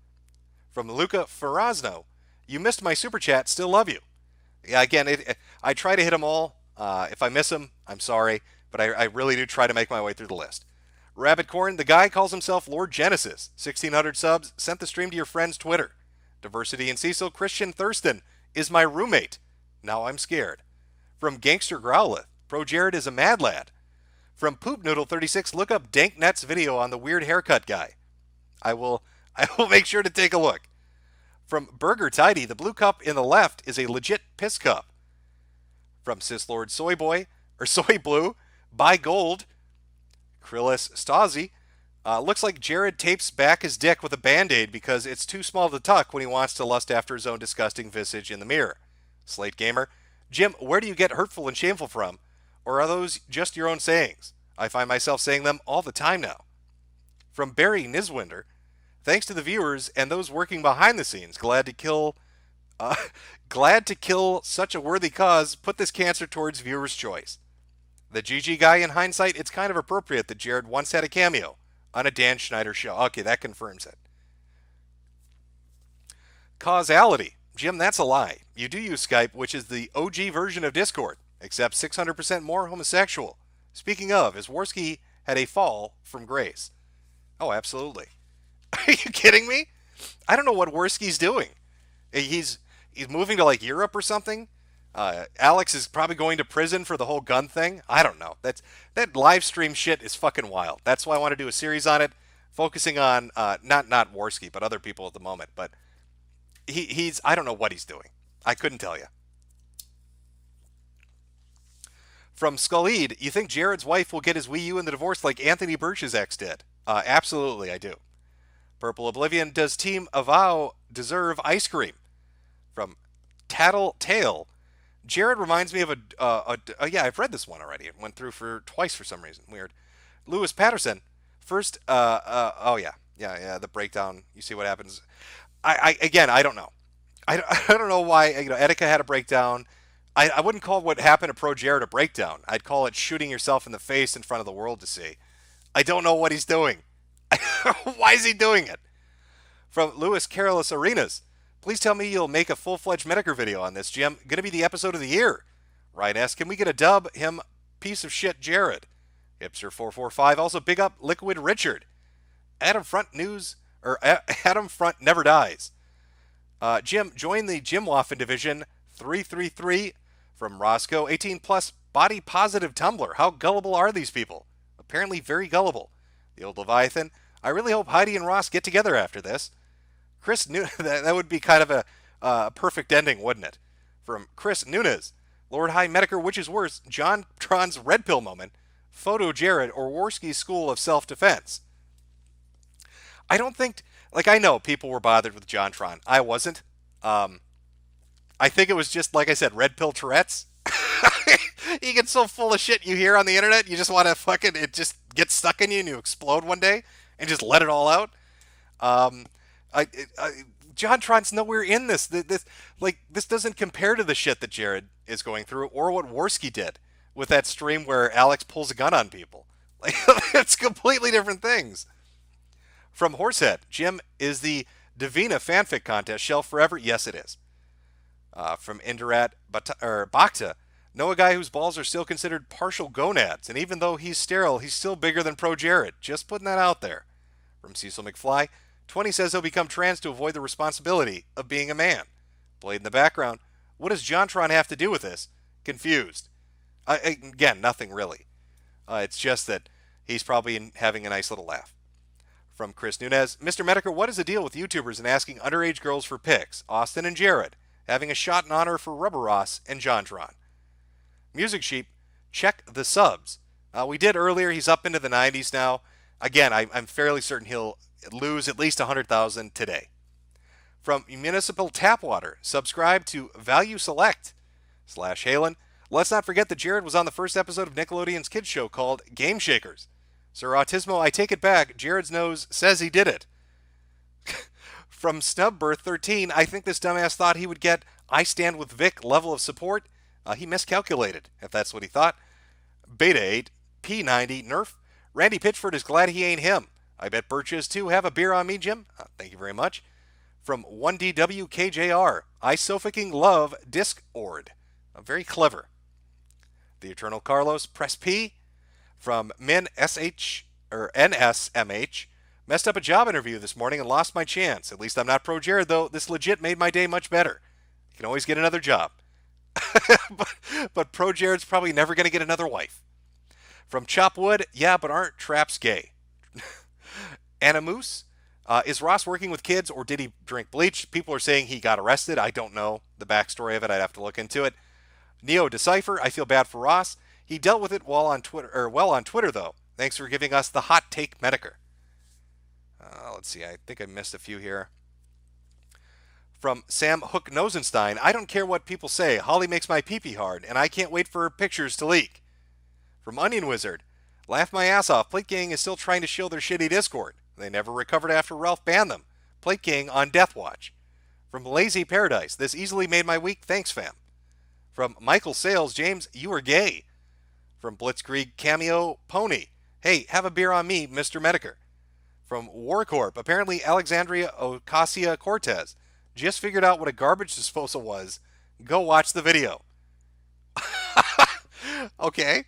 From Luca Ferrazno, you missed my super chat, still love you. Yeah, again, I try to hit them all. If I miss them, I'm sorry, but I really do try to make my way through the list. Rabbit Corn, the guy calls himself Lord Genesis. 1,600 subs, sent the stream to your friend's Twitter. Diversity and Cecil, Christian Thurston is my roommate. Now I'm scared. From Gangster Growlith, Pro Jared is a mad lad. From Poop Noodle 36, look up Dank Net's video on the weird haircut guy. I will make sure to take a look. From Burger Tidy, the blue cup in the left is a legit piss cup. From Sislord Soy Boy, or Soy Blue, Buy Gold, Krillis Stasi, looks like Jared tapes back his dick with a band-aid because it's too small to tuck when he wants to lust after his own disgusting visage in the mirror. Slate Gamer, Jim, where do you get hurtful and shameful from? Or are those just your own sayings? I find myself saying them all the time now. From Barry Niswinder, thanks to the viewers and those working behind the scenes, glad to kill such a worthy cause, put this cancer towards viewers' choice. The GG guy, in hindsight, it's kind of appropriate that Jared once had a cameo on a Dan Schneider show. Okay, that confirms it. Causality. Jim, that's a lie. You do use Skype, which is the OG version of Discord, except 600% more homosexual. Speaking of, is Worski had a fall from grace? Oh, absolutely. Are you kidding me? I don't know what Worski's doing. He's moving to like Europe or something. Alex is probably going to prison for the whole gun thing. I don't know. That live stream shit is fucking wild. That's why I want to do a series on it, focusing on not Worski, but other people at the moment. But he's I don't know what he's doing. I couldn't tell you. From Skulleed, you think Jared's wife will get his Wii U in the divorce like Anthony Birch's ex did? Absolutely, I do. Purple Oblivion, does Team Avow deserve ice cream? From Tattletale, Jared reminds me of yeah, I've read this one already. It went through for twice for some reason. Weird. Lewis Patterson, first, oh yeah, the breakdown. You see what happens. Again, I don't know. I don't know why, Etika had a breakdown. I wouldn't call what happened to Pro Jared a breakdown. I'd call it shooting yourself in the face in front of the world to see. I don't know what he's doing. Why is he doing it? From Louis Carolus Arenas, please tell me you'll make a full-fledged Metokur video on this, Jim. Gonna be the episode of the year. Ryan asks, can we get a dub him piece of shit Jared? Hipster445, also big up Liquid Richard. Adam Front never dies. Jim, join the Jim Waffen division 333 from Roscoe, 18 plus body positive Tumblr. How gullible are these people? Apparently very gullible. The old Leviathan, I really hope Heidi and Ross get together after this. Chris that would be kind of a perfect ending, wouldn't it? From Chris Nunez, Lord High Metokur, which is worse, John Tron's Red Pill moment, Photo Jared, or Worski's School of Self-Defense? I don't think, I know people were bothered with John Tron. I wasn't. I think it was just, like I said, Red Pill Tourette's. You get so full of shit you hear on the internet, you just want to it just gets stuck in you and you explode one day and just let it all out. John Tron's nowhere in this. This doesn't compare to the shit that Jared is going through or what Worski did with that stream where Alex pulls a gun on people. It's completely different things. From Horsehead, Jim, is the Divina fanfic contest shelf forever? Yes, it is. From Indirat Bhakta, know a guy whose balls are still considered partial gonads, and even though he's sterile, he's still bigger than Pro Jared. Just putting that out there. From Cecil McFly, 20 says he'll become trans to avoid the responsibility of being a man. Blade in the background, what does Jontron have to do with this? Confused. Again, nothing really. It's just that he's probably having a nice little laugh. From Chris Nunez, Mr. Metokur, what is the deal with YouTubers and asking underage girls for pics? Austin and Jared, having a shot in honor for Rubber Ross and Jontron. Music Sheep, check the subs. We did earlier. He's up into the 90s now. Again, I'm fairly certain he'll lose at least 100,000 today. From Municipal Tap Water, subscribe to Value Select /Halen. Let's not forget that Jared was on the first episode of Nickelodeon's kids show called Game Shakers. Sir Autismo, I take it back. Jared's nose says he did it. From Snubbirth13, I think this dumbass thought he would get I Stand With Vic level of support. He miscalculated, if that's what he thought. Beta 8, P90, Nerf. Randy Pitchford is glad he ain't him. I bet Birch is too. Have a beer on me, Jim. Thank you very much. From 1DWKJR, I so fucking love Discord. Very clever. The Eternal Carlos, press P. From Min SH or NSMH, messed up a job interview this morning and lost my chance. At least I'm not Pro Jared, though. This legit made my day much better. You can always get another job. but Pro Jared's probably never going to get another wife. From Chopwood, yeah, but aren't traps gay? Animus, is Ross working with kids or did he drink bleach? People are saying he got arrested. I don't know the backstory of it. I'd have to look into it. Neo Decipher, I feel bad for Ross. He dealt with it well on Twitter, though. Thanks for giving us the hot take Metokur. Let's see. I think I missed a few here. From Sam Hook Nosenstein, I don't care what people say. Holly makes my pee-pee hard, and I can't wait for her pictures to leak. From Onion Wizard, laugh my ass off. Plate Gang is still trying to shill their shitty Discord. They never recovered after Ralph banned them. Plate Gang on Death Watch. From Lazy Paradise, this easily made my week. Thanks, fam. From Michael Sales, James, you are gay. From Blitzkrieg Cameo Pony, hey, have a beer on me, Mr. Metokur. From Warcorp, apparently Alexandria Ocasio-Cortez just figured out what a garbage disposal was. Go watch the video. Okay.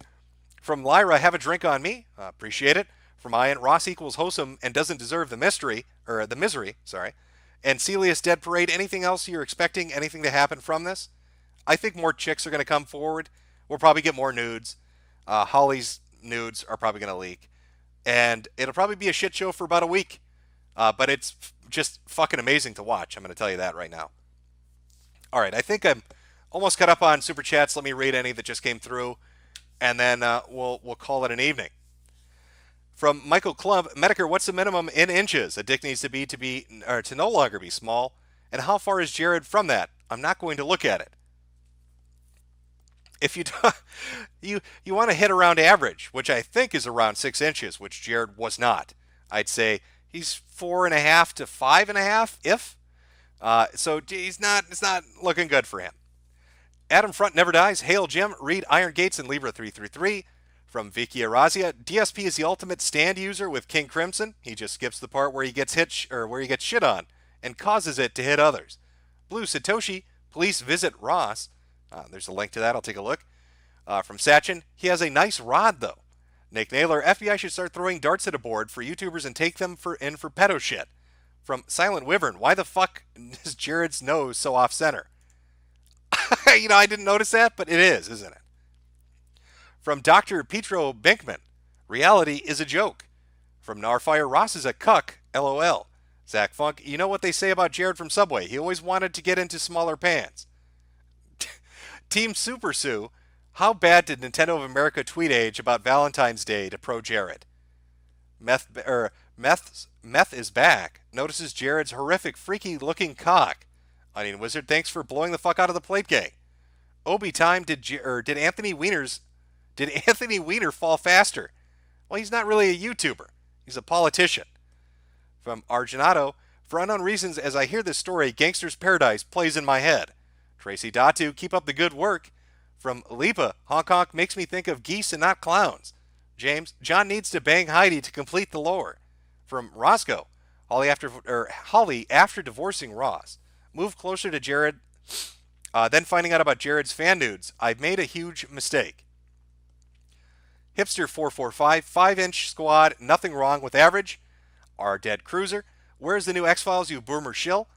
From Lyra, have a drink on me. Appreciate it. From Ian, Ross equals wholesome and doesn't deserve the misery. And Celia's Dead Parade, anything else you're expecting, anything to happen from this? I think more chicks are going to come forward. We'll probably get more nudes. Holly's nudes are probably going to leak. And it'll probably be a shit show for about a week. But it's just fucking amazing to watch. I'm going to tell you that right now. All right, I think I'm almost caught up on Super Chats. Let me read any that just came through. And then we'll call it an evening. From Michael Klump, Metokur, what's the minimum in inches a dick needs to be or to no longer be small? And how far is Jared from that? I'm not going to look at it. If you you want to hit around average, which I think is around 6 inches, which Jared was not. I'd say he's 4.5 to 5.5, if. So he's not. It's not looking good for him. Adam Front never dies. Hail Jim. Read Iron Gates and Libra 333. From Vicky Arazia, DSP is the ultimate stand user with King Crimson. He just skips the part where he gets where he gets shit on and causes it to hit others. Blue Satoshi, police visit Ross. There's a link to that. I'll take a look. From Sachin, he has a nice rod though. Nick Naylor, FBI should start throwing darts at a board for YouTubers and take them for pedo shit. From Silent Wyvern, why the fuck is Jared's nose so off center? I didn't notice that, but it is, isn't it? From Dr. Petro Binkman, reality is a joke. From Narfire, Ross is a cuck, LOL. Zach Funk, you know what they say about Jared from Subway? He always wanted to get into smaller pants. Team Super Sue, how bad did Nintendo of America tweet age about Valentine's Day to pro Jared? Meth is back. Notices Jared's horrific, freaky looking cock. Onion Wizard, thanks for blowing the fuck out of the plate gang. Obi time, did Anthony Weiner fall faster? Well, he's not really a YouTuber. He's a politician. From Arginato, for unknown reasons, as I hear this story, Gangster's Paradise plays in my head. Tracy Datu, keep up the good work. From Lipa, Hong Kong makes me think of geese and not clowns. James, John needs to bang Heidi to complete the lore. From Roscoe, Holly after divorcing Ross, moved closer to Jared, then finding out about Jared's fan nudes. I've made a huge mistake. Hipster 445, 5-inch squad, nothing wrong with average. Our Dead Cruiser, where's the new X-Files, you boomer shill?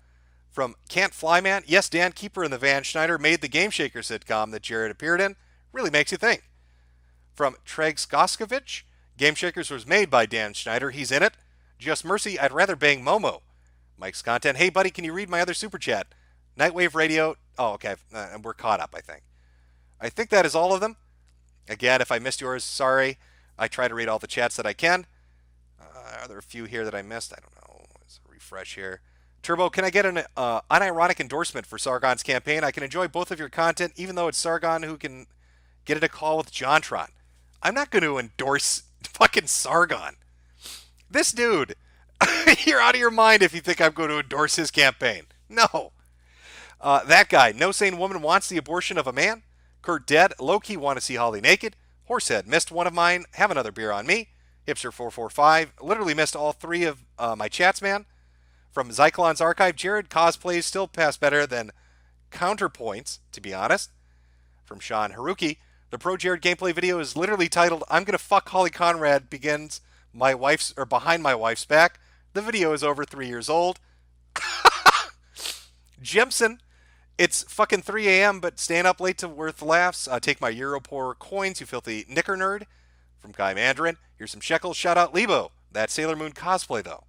From Can't Fly Man, yes, Dan Keeper and the Van Schneider made the Game Shaker sitcom that Jared appeared in. Really makes you think. From Treg Skoskovich, Game Shakers was made by Dan Schneider. He's in it. Just Mercy, I'd rather bang Momo. Mike's content, hey buddy, can you read my other super chat? Nightwave Radio, oh okay, we're caught up, I think. I think that is all of them. Again, if I missed yours, sorry. I try to read all the chats that I can. Are there a few here that I missed? I don't know. Let's refresh here. Turbo, can I get an unironic endorsement for Sargon's campaign? I can enjoy both of your content, even though it's Sargon who can get in a call with Jontron. I'm not going to endorse fucking Sargon. This dude, you're out of your mind if you think I'm going to endorse his campaign. No. That guy, no sane woman wants the abortion of a man. Kurt Dead, low-key want to see Holly naked. Horsehead, missed one of mine, have another beer on me. Hipster445, literally missed all three of my chats, man. From Zyklon's Archive, Jared cosplays still pass better than counterpoints, to be honest. From Sean Haruki, the Pro Jared gameplay video is literally titled, I'm gonna fuck Holly Conrad begins behind my wife's back. The video is over 3 years old. Jemson, it's fucking 3 a.m., but staying up late to worth laughs. Take my Europor coins, you filthy knicker nerd. From Guy Mandarin, here's some shekels. Shout out Lebo. That Sailor Moon cosplay, though.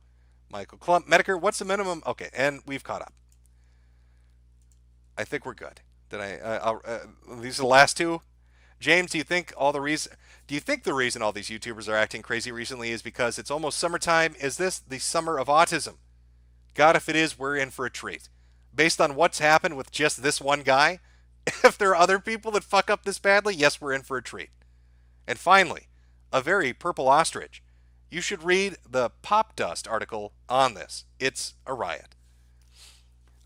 Michael Klump, Metokur, what's the minimum? Okay, and we've caught up. I think we're good. These are the last two. James, do you think the reason all these YouTubers are acting crazy recently is because it's almost summertime? Is this the summer of autism? God, if it is, we're in for a treat. Based on what's happened with just this one guy, if there are other people that fuck up this badly, yes, we're in for a treat. And finally, a very purple ostrich. You should read the Pop Dust article on this. It's a riot.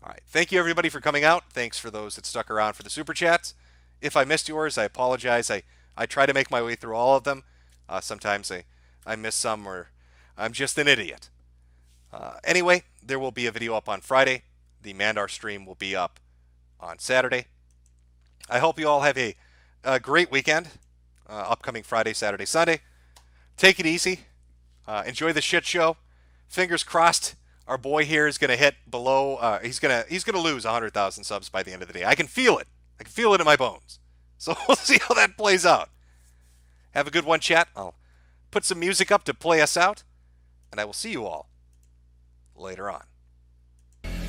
All right. Thank you, everybody, for coming out. Thanks for those that stuck around for the Super Chats. If I missed yours, I apologize. I try to make my way through all of them. Sometimes I miss some, or I'm just an idiot. Anyway, there will be a video up on Friday. The Mandar stream will be up on Saturday. I hope you all have a great weekend. Upcoming Friday, Saturday, Sunday. Take it easy. Enjoy the shit show. Fingers crossed. Our boy here is going to hit below. He's gonna lose 100,000 subs by the end of the day. I can feel it. I can feel it in my bones. So we'll see how that plays out. Have a good one, chat. I'll put some music up to play us out, and I will see you all later on.